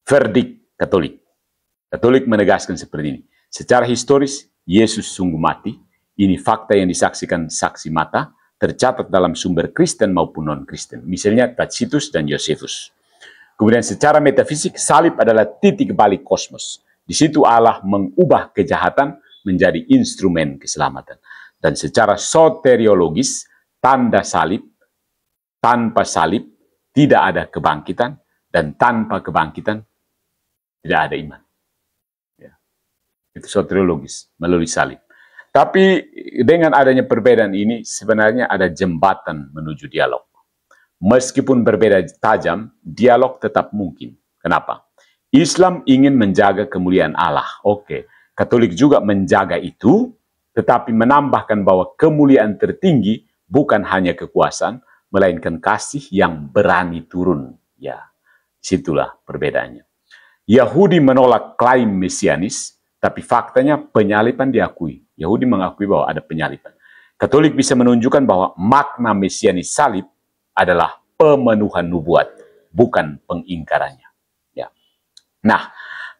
Verdik Katolik. Katolik menegaskan seperti ini. Secara historis, Yesus sungguh mati. Ini fakta yang disaksikan saksi mata, tercatat dalam sumber Kristen maupun non-Kristen. Misalnya Tacitus dan Josephus. Kemudian secara metafisik, salib adalah titik balik kosmos. Di situ Allah mengubah kejahatan menjadi instrumen keselamatan. Dan secara soteriologis, tanpa salib, tidak ada kebangkitan, dan tanpa kebangkitan, tidak ada iman. Ya. Itu soteriologis, melalui salib. Tapi dengan adanya perbedaan ini, sebenarnya ada jembatan menuju dialog. Meskipun berbeda tajam, dialog tetap mungkin. Kenapa? Islam ingin menjaga kemuliaan Allah. Oke, Katolik juga menjaga itu, tetapi menambahkan bahwa kemuliaan tertinggi bukan hanya kekuasaan, melainkan kasih yang berani turun. Ya, situlah perbedaannya. Yahudi menolak klaim mesianis, tapi faktanya penyaliban diakui. Yahudi mengakui bahwa ada penyaliban. Katolik bisa menunjukkan bahwa makna mesianis salib adalah pemenuhan nubuat, bukan pengingkarannya. Ya. Nah,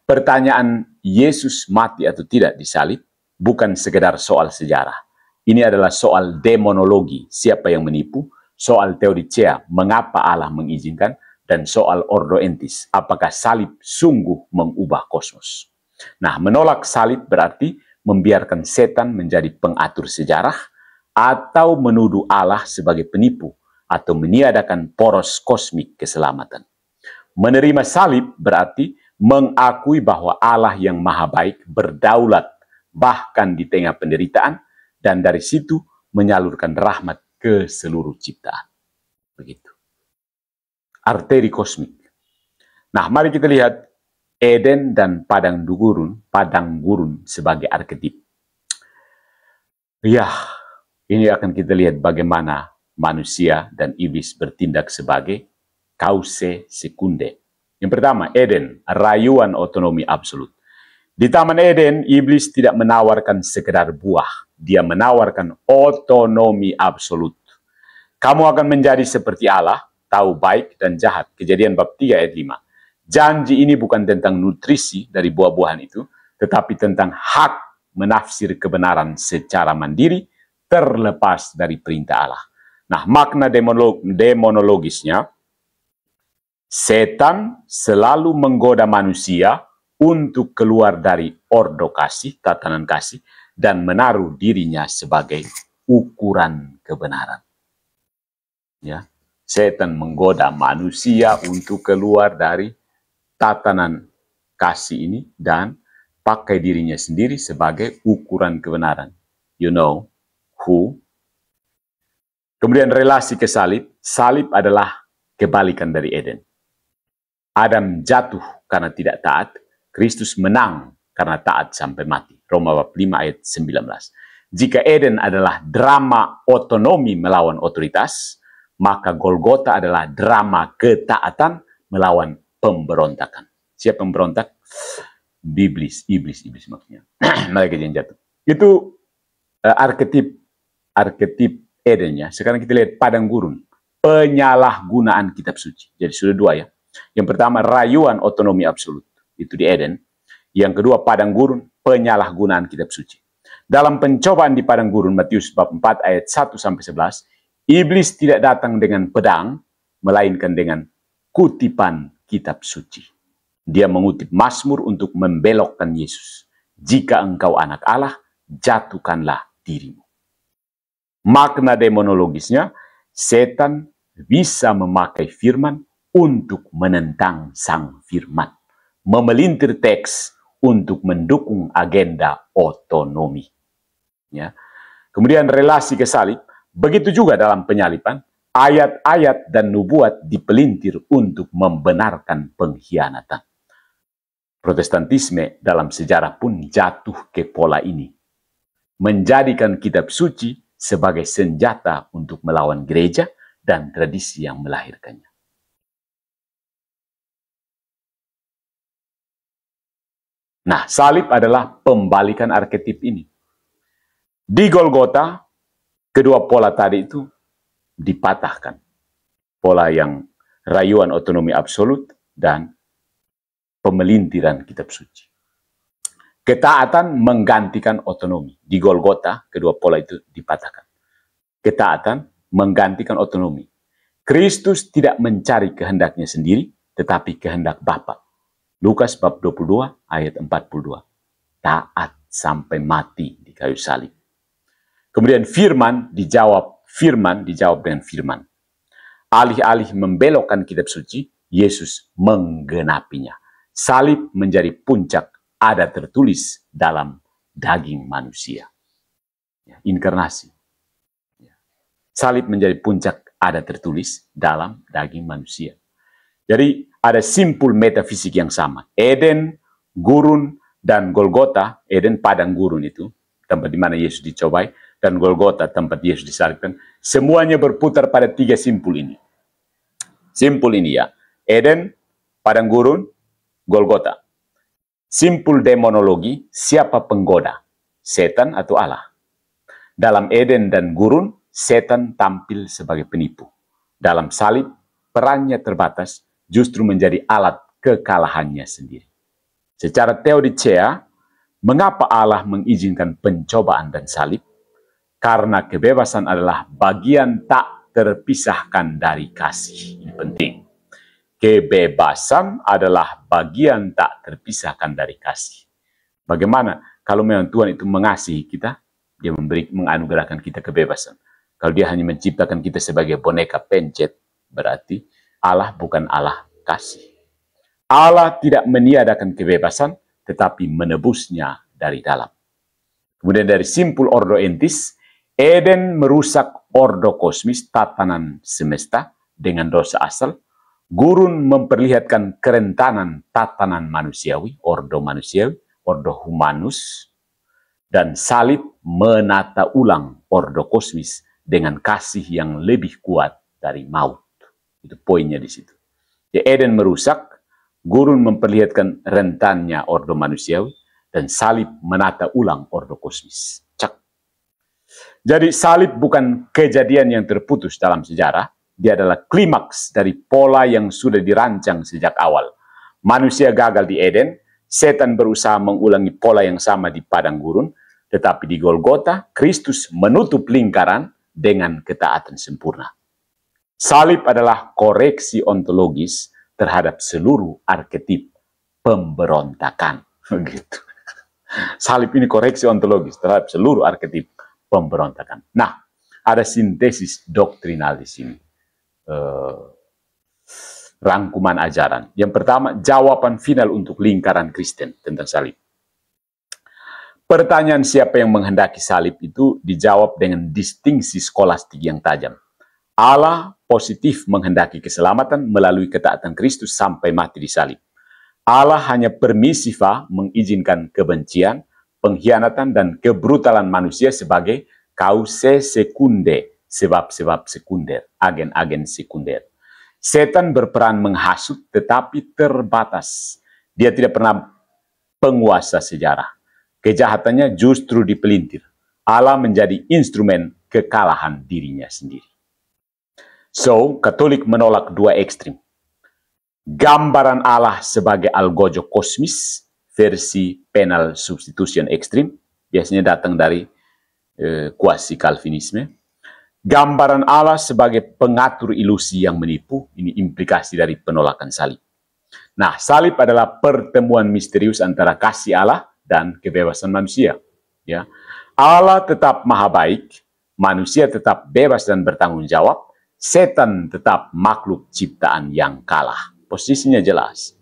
pertanyaan Yesus mati atau tidak disalib bukan sekedar soal sejarah. Ini adalah soal demonologi, siapa yang menipu, soal teodicea, mengapa Allah mengizinkan, dan soal ordo entis, apakah salib sungguh mengubah kosmos. Nah, menolak salib berarti membiarkan setan menjadi pengatur sejarah atau menuduh Allah sebagai penipu atau meniadakan poros kosmik keselamatan. Menerima salib berarti mengakui bahwa Allah yang maha baik berdaulat bahkan di tengah penderitaan dan dari situ menyalurkan rahmat ke seluruh ciptaan. Begitu. Arteri kosmik. Nah, mari kita lihat Eden dan padang gurun sebagai arketip. Ya, ini akan kita lihat bagaimana manusia dan iblis bertindak sebagai cause secunde. Yang pertama, Eden, rayuan otonomi absolut. Di Taman Eden, iblis tidak menawarkan sekedar buah. Dia menawarkan otonomi absolut. Kamu akan menjadi seperti Allah, tahu baik dan jahat. Kejadian bab 3 ayat 5. Janji ini bukan tentang nutrisi dari buah-buahan itu, tetapi tentang hak menafsir kebenaran secara mandiri, terlepas dari perintah Allah. Nah, makna demonologisnya, setan selalu menggoda manusia untuk keluar dari ordo kasih, tatanan kasih, dan menaruh dirinya sebagai ukuran kebenaran. Ya, setan menggoda manusia untuk keluar dari tatanan kasih ini dan pakai dirinya sendiri sebagai ukuran kebenaran. You know who? Kemudian relasi ke salib. Salib adalah kebalikan dari Eden. Adam jatuh karena tidak taat, Kristus menang karena taat sampai mati. Roma bab 5 ayat 19. Jika Eden adalah drama otonomi melawan otoritas, maka Golgota adalah drama ketaatan melawan pemberontakan. Siapa pemberontak? Iblis maksudnya. Mereka yang jatuh. Itu arketip Edennya. Sekarang kita lihat padang gurun. Penyalahgunaan kitab suci. Jadi sudah dua ya. Yang pertama, rayuan otonomi absolut. Itu di Eden. Yang kedua, padang gurun, penyalahgunaan kitab suci. Dalam pencobaan di padang gurun, Matius bab 4 ayat 1-11, iblis tidak datang dengan pedang, melainkan dengan kutipan kitab suci. Dia mengutip Mazmur untuk membelokkan Yesus. Jika engkau anak Allah, jatuhkanlah dirimu. Makna demonologisnya, setan bisa memakai firman untuk menentang sang firman. Memelintir teks untuk mendukung agenda otonomi. Ya. Kemudian relasi ke salib, begitu juga dalam penyalipan, ayat-ayat dan nubuat dipelintir untuk membenarkan pengkhianatan. Protestantisme dalam sejarah pun jatuh ke pola ini. Menjadikan kitab suci sebagai senjata untuk melawan gereja dan tradisi yang melahirkannya. Nah, salib adalah pembalikan arketip ini. Di Golgota, kedua pola tadi itu dipatahkan. Pola yang rayuan otonomi absolut dan pemelintiran kitab suci. Ketaatan menggantikan otonomi. Di Golgota, kedua pola itu dipatahkan. Ketaatan menggantikan otonomi. Kristus tidak mencari kehendaknya sendiri, tetapi kehendak Bapa. Lukas bab 22 ayat 42. Taat sampai mati di kayu salib. Kemudian firman dijawab dengan firman. Alih-alih membelokkan kitab suci, Yesus menggenapinya. Salib menjadi puncak, ada tertulis dalam daging manusia. Inkarnasi. Salib menjadi puncak, ada tertulis dalam daging manusia. Jadi ada simpul metafisik yang sama. Eden, gurun, dan Golgota. Eden padang gurun itu, tempat di mana Yesus dicobai, dan Golgota tempat Yesus disalibkan. Semuanya berputar pada tiga simpul ini. Simpul ini ya. Eden, padang gurun, Golgota. Simpul demonologi, siapa penggoda? Setan atau Allah? Dalam Eden dan gurun, setan tampil sebagai penipu. Dalam salib, perannya terbatas, justru menjadi alat kekalahannya sendiri. Secara teodicea, mengapa Allah mengizinkan pencobaan dan salib? Karena kebebasan adalah bagian tak terpisahkan dari kasih. Ini penting. Kebebasan adalah bagian tak terpisahkan dari kasih. Bagaimana kalau memang Tuhan itu mengasihi kita, dia menganugerahkan kita kebebasan. Kalau dia hanya menciptakan kita sebagai boneka pencet, berarti Allah bukan Allah kasih. Allah tidak meniadakan kebebasan, tetapi menebusnya dari dalam. Kemudian dari simpul ordo entis, Eden merusak ordo kosmis, tatanan semesta dengan dosa asal. Gurun memperlihatkan kerentanan tatanan manusiawi, ordo humanus. Dan salib menata ulang ordo kosmis dengan kasih yang lebih kuat dari maut. Itu poinnya di situ. Di Eden merusak, gurun memperlihatkan rentannya ordo manusiawi, dan salib menata ulang ordo kosmis. Cak. Jadi salib bukan kejadian yang terputus dalam sejarah, dia adalah klimaks dari pola yang sudah dirancang sejak awal. Manusia gagal di Eden, setan berusaha mengulangi pola yang sama di padang gurun, tetapi di Golgota, Kristus menutup lingkaran dengan ketaatan sempurna. Salib adalah koreksi ontologis terhadap seluruh arketip pemberontakan. Begitu. Salib ini koreksi ontologis terhadap seluruh arketip pemberontakan. Nah, ada sintesis doktrinal di sini. Rangkuman ajaran. Yang pertama, jawaban final untuk lingkaran Kristen tentang salib. Pertanyaan siapa yang menghendaki salib itu dijawab dengan distingsi skolastik yang tajam. Allah positif menghendaki keselamatan melalui ketaatan Kristus sampai mati di salib. Allah hanya permisifa mengizinkan kebencian, pengkhianatan, dan kebrutalan manusia sebagai cause secunde, sebab-sebab sekunder, agen-agen sekunder. Setan berperan menghasut tetapi terbatas. Dia tidak pernah penguasa sejarah. Kejahatannya justru dipelintir. Allah menjadi instrumen kekalahan dirinya sendiri. So, Katolik menolak dua ekstrim. Gambaran Allah sebagai algojo kosmis, versi penal substitution ekstrim, biasanya datang dari kuasi Calvinisme. Gambaran Allah sebagai pengatur ilusi yang menipu, ini implikasi dari penolakan salib. Nah, salib adalah pertemuan misterius antara kasih Allah dan kebebasan manusia. Ya, Allah tetap maha baik, manusia tetap bebas dan bertanggung jawab, setan tetap makhluk ciptaan yang kalah. Posisinya jelas.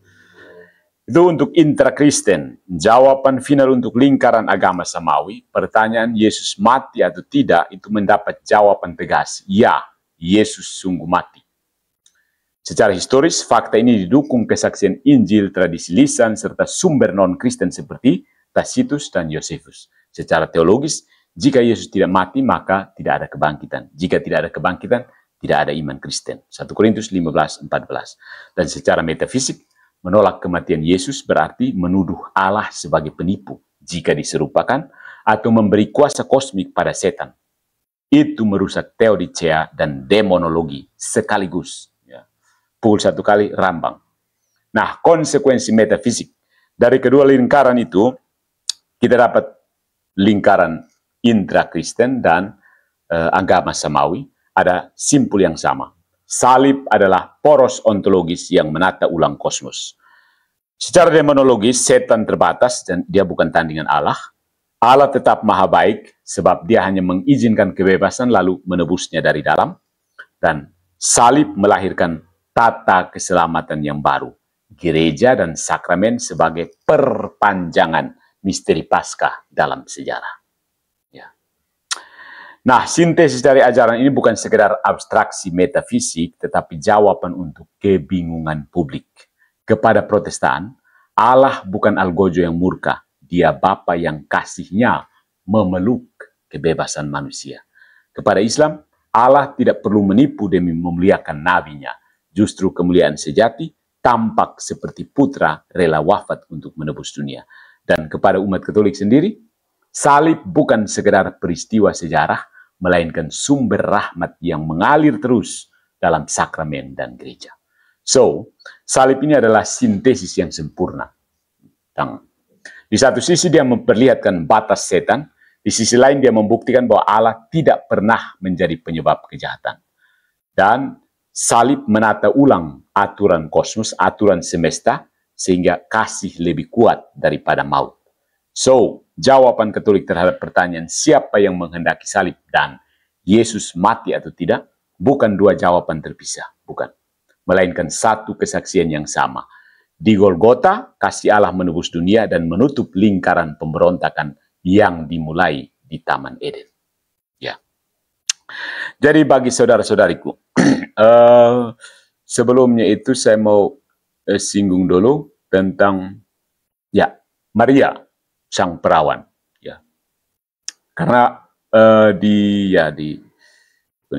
Itu untuk intra-Kristen. Jawaban final untuk lingkaran agama samawi, pertanyaan Yesus mati atau tidak, itu mendapat jawaban tegas. Ya, Yesus sungguh mati. Secara historis, fakta ini didukung kesaksian Injil, tradisi lisan, serta sumber non-Kristen seperti Tacitus dan Josephus. Secara teologis, jika Yesus tidak mati, maka tidak ada kebangkitan. Jika tidak ada kebangkitan, tidak ada iman Kristen. 1 Korintus 15:14. Dan secara metafisik, menolak kematian Yesus berarti menuduh Allah sebagai penipu jika diserupakan atau memberi kuasa kosmik pada setan. Itu merusak teodicea dan demonologi sekaligus. Ya. Pukul satu kali rambang. Nah, konsekuensi metafisik dari kedua lingkaran itu, kita dapat lingkaran intra-Kristen dan agama samawi, ada simpul yang sama. Salib adalah poros ontologis yang menata ulang kosmos. Secara demonologis, setan terbatas dan dia bukan tandingan Allah. Allah tetap maha baik sebab dia hanya mengizinkan kebebasan lalu menebusnya dari dalam. Dan salib melahirkan tata keselamatan yang baru. Gereja dan sakramen sebagai perpanjangan misteri Paskah dalam sejarah. Nah, sintesis dari ajaran ini bukan sekedar abstraksi metafisik, tetapi jawaban untuk kebingungan publik. Kepada Protestan, Allah bukan algojo yang murka, dia Bapa yang kasihnya memeluk kebebasan manusia. Kepada Islam, Allah tidak perlu menipu demi memuliakan nabinya. Justru kemuliaan sejati tampak seperti putra rela wafat untuk menebus dunia. Dan kepada umat Katolik sendiri, salib bukan sekedar peristiwa sejarah, melainkan sumber rahmat yang mengalir terus dalam sakramen dan gereja. So, salib ini adalah sintesis yang sempurna. Di satu sisi dia memperlihatkan batas setan, di sisi lain dia membuktikan bahwa Allah tidak pernah menjadi penyebab kejahatan. Dan salib menata ulang aturan kosmos, aturan semesta, sehingga kasih lebih kuat daripada maut. So, jawaban Katolik terhadap pertanyaan siapa yang menghendaki salib dan Yesus mati atau tidak, bukan dua jawaban terpisah, bukan. Melainkan satu kesaksian yang sama. Di Golgota, kasih Allah menebus dunia dan menutup lingkaran pemberontakan yang dimulai di Taman Eden. Ya. Jadi bagi saudara-saudariku, sebelumnya itu saya mau singgung dulu tentang Maria sang perawan. Ya. Karena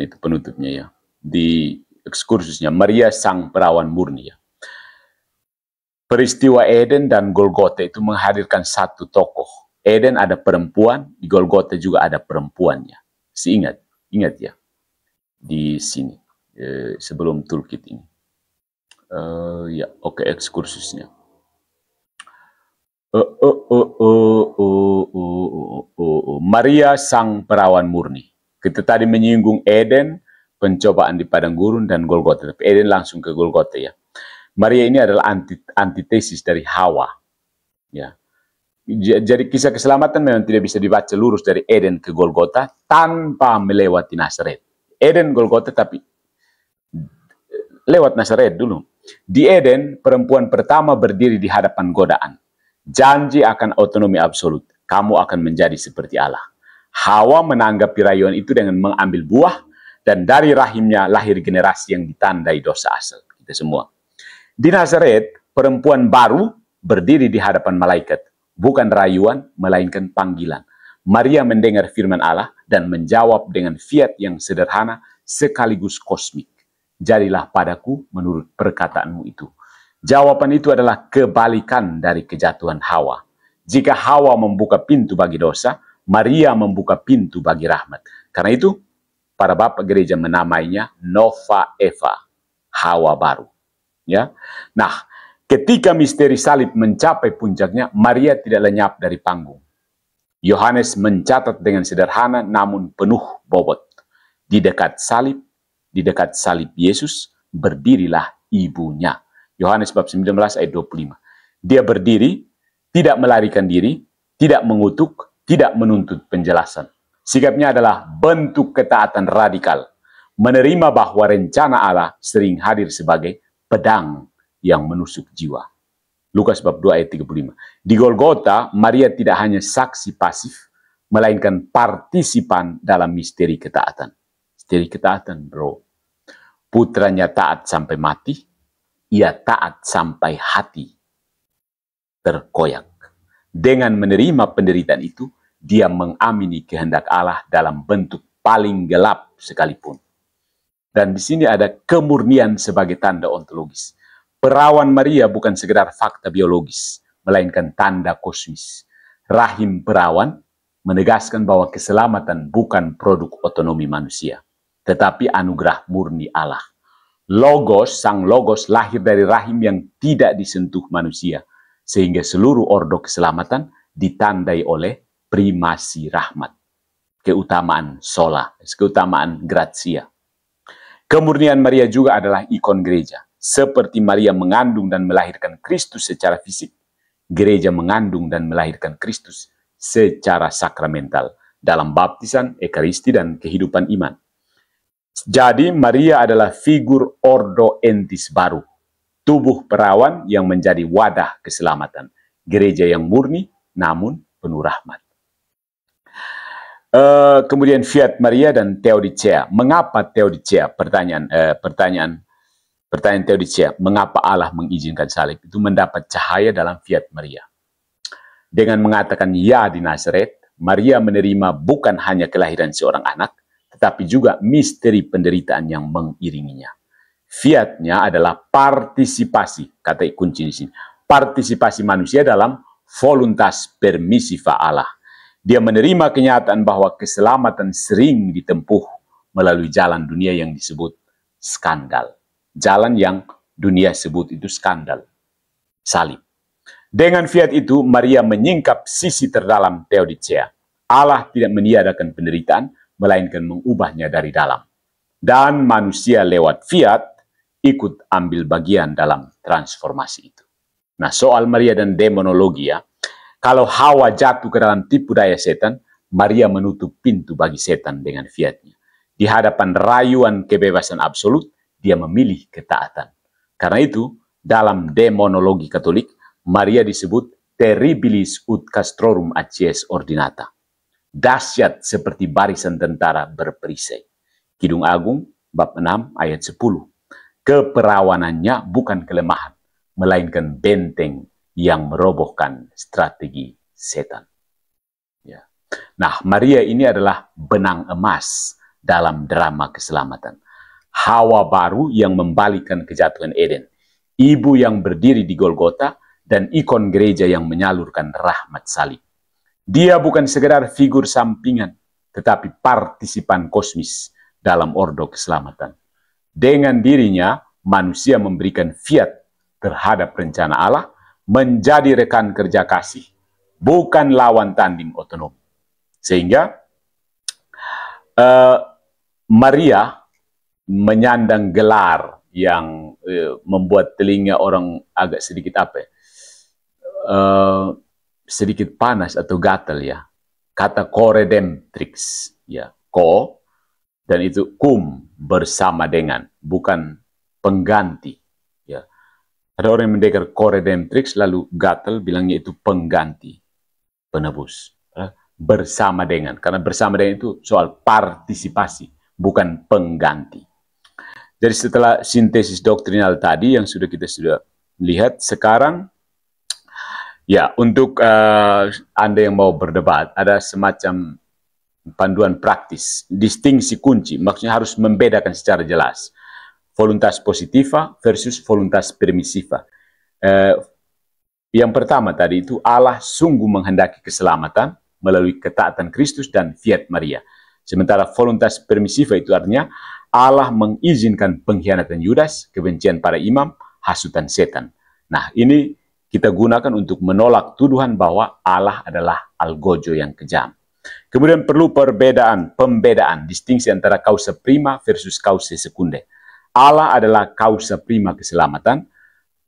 itu penutupnya ya, di ekskursusnya Maria sang perawan murni ya. Peristiwa Eden dan Golgota itu menghadirkan satu tokoh. Eden ada perempuan, di Golgota juga ada perempuannya. Ingat ya, di sini sebelum toolkit ini. Ekskursusnya. Maria sang perawan murni. Kita tadi menyinggung Eden, pencobaan di padang gurun, dan Golgota. Tapi Eden langsung ke Golgota ya. Maria ini adalah antitesis dari Hawa. Ya. Jadi kisah keselamatan memang tidak bisa dibaca lurus dari Eden ke Golgota tanpa melewati Nazaret. Eden, Golgota, tapi lewat Nazaret dulu. Di Eden, perempuan pertama berdiri di hadapan godaan. Janji akan otonomi absolut. Kamu akan menjadi seperti Allah. Hawa menanggapi rayuan itu dengan mengambil buah, dan dari rahimnya lahir generasi yang ditandai dosa asal. Kita semua. Di Nazaret, perempuan baru berdiri di hadapan malaikat. Bukan rayuan, melainkan panggilan. Maria mendengar firman Allah dan menjawab dengan fiat yang sederhana sekaligus kosmik. Jadilah padaku menurut perkataanmu itu. Jawaban itu adalah kebalikan dari kejatuhan Hawa. Jika Hawa membuka pintu bagi dosa, Maria membuka pintu bagi rahmat. Karena itu, para bapak gereja menamainya Nova Eva, Hawa baru. Ya. Nah, ketika misteri salib mencapai puncaknya, Maria tidak lenyap dari panggung. Yohanes mencatat dengan sederhana namun penuh bobot. Di dekat salib Yesus, berdirilah ibunya. Yohanes bab 19 ayat 25. Dia berdiri, tidak melarikan diri, tidak mengutuk, tidak menuntut penjelasan. Sikapnya adalah bentuk ketaatan radikal. Menerima bahwa rencana Allah sering hadir sebagai pedang yang menusuk jiwa. Lukas bab 2 ayat 35. Di Golgota, Maria tidak hanya saksi pasif, melainkan partisipan dalam misteri ketaatan. Misteri ketaatan, bro. Putranya taat sampai mati, ia taat sampai hati terkoyak. Dengan menerima penderitaan itu, dia mengamini kehendak Allah dalam bentuk paling gelap sekalipun. Dan di sini ada kemurnian sebagai tanda ontologis. Perawan Maria bukan sekedar fakta biologis, melainkan tanda kosmis. Rahim perawan menegaskan bahwa keselamatan bukan produk otonomi manusia, tetapi anugerah murni Allah. Logos, sang Logos lahir dari rahim yang tidak disentuh manusia, sehingga seluruh ordo keselamatan ditandai oleh primasi rahmat, keutamaan sola, keutamaan gratia. Kemurnian Maria juga adalah ikon gereja. Seperti Maria mengandung dan melahirkan Kristus secara fisik, gereja mengandung dan melahirkan Kristus secara sakramental dalam baptisan, ekaristi, dan kehidupan iman. Jadi Maria adalah figur ordo entis baru, tubuh perawan yang menjadi wadah keselamatan, gereja yang murni namun penuh rahmat. Kemudian fiat Maria dan Theodicea. Mengapa Theodicea? Pertanyaan Theodicea, mengapa Allah mengizinkan salib? Itu mendapat cahaya dalam fiat Maria. Dengan mengatakan ya di Nazaret, Maria menerima bukan hanya kelahiran seorang anak, tetapi juga misteri penderitaan yang mengiringinya. Fiatnya adalah partisipasi, kata kunci di sini. Partisipasi manusia dalam voluntas permissiva Allah. Dia menerima kenyataan bahwa keselamatan sering ditempuh melalui jalan dunia yang disebut skandal. Jalan yang dunia sebut itu skandal, salib. Dengan fiat itu, Maria menyingkap sisi terdalam Theodicea. Allah tidak meniadakan penderitaan, melainkan mengubahnya dari dalam. Dan manusia lewat fiat ikut ambil bagian dalam transformasi itu. Nah, soal Maria dan demonologi ya, kalau Hawa jatuh ke dalam tipu daya setan, Maria menutup pintu bagi setan dengan fiatnya. Di hadapan rayuan kebebasan absolut, dia memilih ketaatan. Karena itu, dalam demonologi Katolik, Maria disebut terribilis ut castrorum acies ordinata. Dahsyat seperti barisan tentara berperisai. Kidung Agung, bab 6, ayat 10. Keperawanannya bukan kelemahan, melainkan benteng yang merobohkan strategi setan. Ya. Nah, Maria ini adalah benang emas dalam drama keselamatan. Hawa baru yang membalikan kejatuhan Eden. Ibu yang berdiri di Golgota dan ikon gereja yang menyalurkan rahmat salib. Dia bukan sekedar figur sampingan, tetapi partisipan kosmis dalam ordo keselamatan. Dengan dirinya, manusia memberikan fiat terhadap rencana Allah, menjadi rekan kerja kasih, bukan lawan tanding otonom. Sehingga Maria menyandang gelar yang membuat telinga orang agak sedikit sedikit panas atau gatal ya. Kata co-redemptrix ya, co dan itu cum, bersama dengan, bukan pengganti ya. Ada orang yang mendengar co-redemptrix lalu gatal bilangnya itu pengganti, penebus. Bersama dengan, karena bersama dengan itu soal partisipasi, bukan pengganti. Jadi setelah sintesis doktrinal tadi yang kita sudah lihat, sekarang ya untuk Anda yang mau berdebat, ada semacam panduan praktis, distingsi kunci, maksudnya harus membedakan secara jelas voluntas positiva versus voluntas permissiva. Yang pertama tadi itu Allah sungguh menghendaki keselamatan melalui ketaatan Kristus dan fiat Maria. Sementara voluntas permissiva itu artinya Allah mengizinkan pengkhianatan Yudas, kebencian para imam, hasutan setan. Nah, ini kita gunakan untuk menolak tuduhan bahwa Allah adalah algojo yang kejam. Kemudian perlu pembedaan, distingsi antara causa prima versus causa secunde. Allah adalah causa prima keselamatan,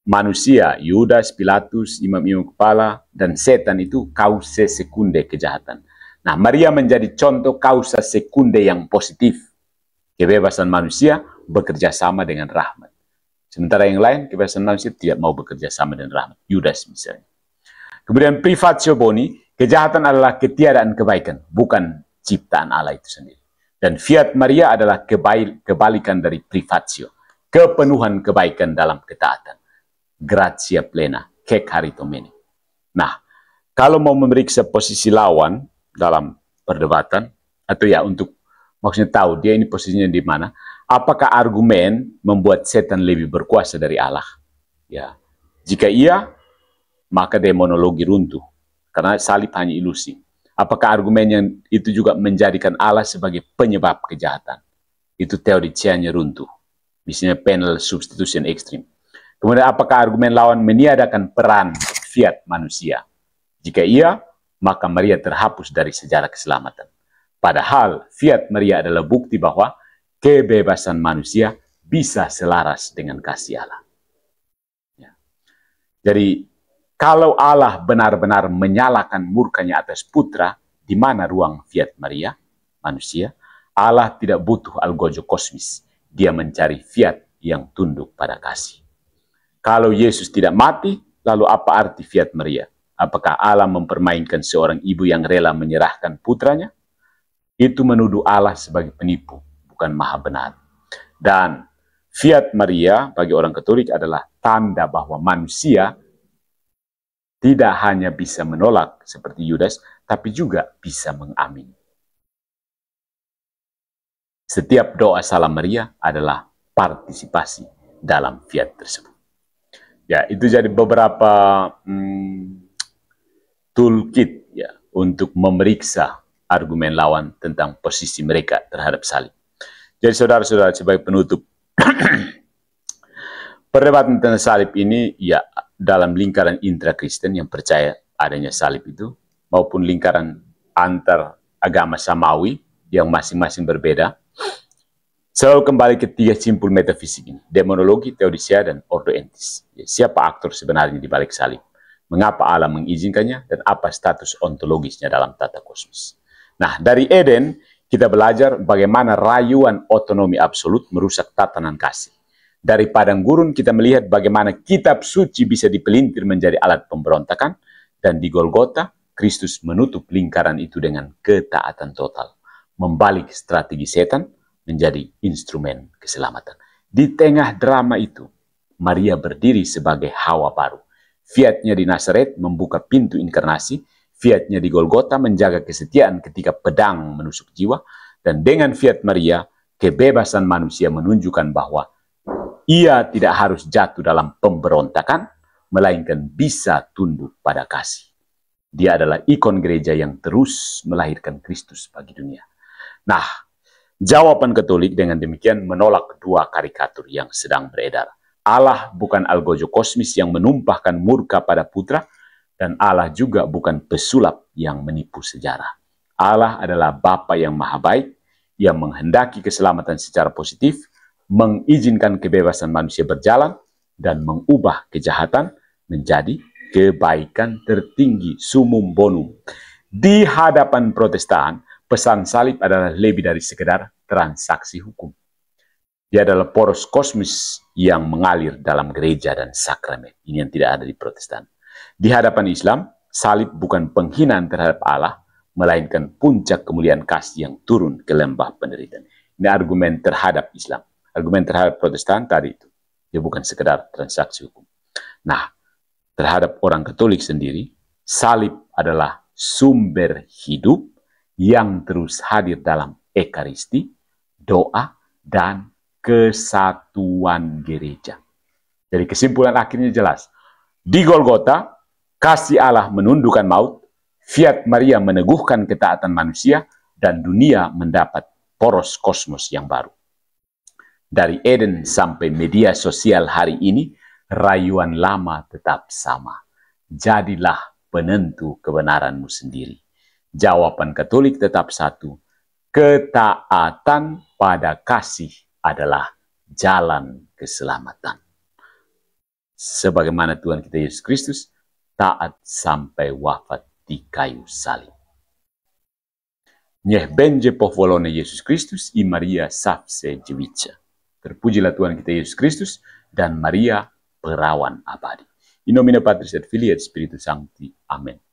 manusia, Yudas, Pilatus, imam-imam kepala, dan setan itu causa secunde kejahatan. Nah, Maria menjadi contoh causa secunde yang positif. Kebebasan manusia bekerja sama dengan rahmat. Sementara yang lain, kebebasan manusia tidak mau bekerja sama dengan rahmat. Yudas misalnya. Kemudian privatio boni, kejahatan adalah ketiadaan kebaikan, bukan ciptaan Allah itu sendiri. Dan fiat Maria adalah kebalikan dari privatio, kepenuhan kebaikan dalam ketaatan. Gratia plena, kek haritomene. Nah, kalau mau memeriksa posisi lawan dalam perdebatan, atau ya untuk maksudnya tahu dia ini posisinya di mana, apakah argumen membuat setan lebih berkuasa dari Allah? Ya, jika iya, maka demonologi runtuh, karena salib hanya ilusi. Apakah argumen yang itu juga menjadikan Allah sebagai penyebab kejahatan? Itu teodicianya runtuh. Misalnya penal substitution ekstrim. Kemudian apakah argumen lawan meniadakan peran fiat manusia? Jika iya, maka Maria terhapus dari sejarah keselamatan. Padahal fiat Maria adalah bukti bahwa kebebasan manusia bisa selaras dengan kasih Allah. Ya. Jadi kalau Allah benar-benar menyalakan murkanya atas putra, di mana ruang fiat Maria, manusia? Allah tidak butuh algojo kosmis. Dia mencari fiat yang tunduk pada kasih. Kalau Yesus tidak mati, lalu apa arti fiat Maria? Apakah Allah mempermainkan seorang ibu yang rela menyerahkan putranya? Itu menuduh Allah sebagai penipu, bukan maha benar. Dan fiat Maria bagi orang Katolik adalah tanda bahwa manusia tidak hanya bisa menolak seperti Yudas, tapi juga bisa mengamini. Setiap doa salam Maria adalah partisipasi dalam fiat tersebut. Ya, itu jadi beberapa toolkit ya untuk memeriksa argumen lawan tentang posisi mereka terhadap salib. Jadi saudara-saudara, sebagai penutup, perdebatan tentang salib ini ya dalam lingkaran intra-Kristen yang percaya adanya salib itu, maupun lingkaran antar agama samawi yang masing-masing berbeda, selalu kembali ke tiga simpul metafisik ini: demonologi, teodicea, dan ordo entis. Ya, siapa aktor sebenarnya di balik salib? Mengapa Allah mengizinkannya? Dan apa status ontologisnya dalam tata kosmos? Nah, dari Eden, kita belajar bagaimana rayuan otonomi absolut merusak tatanan kasih. Dari padang gurun, kita melihat bagaimana kitab suci bisa dipelintir menjadi alat pemberontakan. Dan di Golgota, Kristus menutup lingkaran itu dengan ketaatan total. Membalik strategi setan menjadi instrumen keselamatan. Di tengah drama itu, Maria berdiri sebagai Hawa baru. Fiatnya di Nazaret membuka pintu inkarnasi, fiatnya di Golgota menjaga kesetiaan ketika pedang menusuk jiwa, dan dengan fiat Maria, kebebasan manusia menunjukkan bahwa ia tidak harus jatuh dalam pemberontakan, melainkan bisa tunduk pada kasih. Dia adalah ikon gereja yang terus melahirkan Kristus bagi dunia. Nah, jawaban Katolik dengan demikian menolak kedua karikatur yang sedang beredar. Allah bukan algojo kosmis yang menumpahkan murka pada putra, dan Allah juga bukan pesulap yang menipu sejarah. Allah adalah Bapa yang maha baik, yang menghendaki keselamatan secara positif, mengizinkan kebebasan manusia berjalan, dan mengubah kejahatan menjadi kebaikan tertinggi, sumum bonum. Di hadapan Protestan, pesan salib adalah lebih dari sekedar transaksi hukum. Dia adalah poros kosmis yang mengalir dalam gereja dan sakramen. Ini yang tidak ada di Protestan. Di hadapan Islam, salib bukan penghinaan terhadap Allah, melainkan puncak kemuliaan kasih yang turun ke lembah penderitaan. Ini argumen terhadap Islam. Argumen terhadap Protestan tadi itu. Dia bukan sekedar transaksi hukum. Nah, terhadap orang Katolik sendiri, salib adalah sumber hidup yang terus hadir dalam Ekaristi, doa, dan kesatuan gereja. Jadi kesimpulan akhirnya jelas. Di Golgota, kasih Allah menundukkan maut, fiat Maria meneguhkan ketaatan manusia, dan dunia mendapat poros kosmos yang baru. Dari Eden sampai media sosial hari ini, rayuan lama tetap sama. Jadilah penentu kebenaranmu sendiri. Jawaban Katolik tetap satu. Ketaatan pada kasih adalah jalan keselamatan. Sebagaimana Tuhan kita Yesus Kristus taat sampai wafat di kayu salib. Niech będzie pochwalony Yesus Kristus i Maria Zawsze Dziewica. Terpujilah Tuhan kita Yesus Kristus dan Maria Perawan Abadi. In nomine Patris et Filii et Spiritus Sancti. Amen.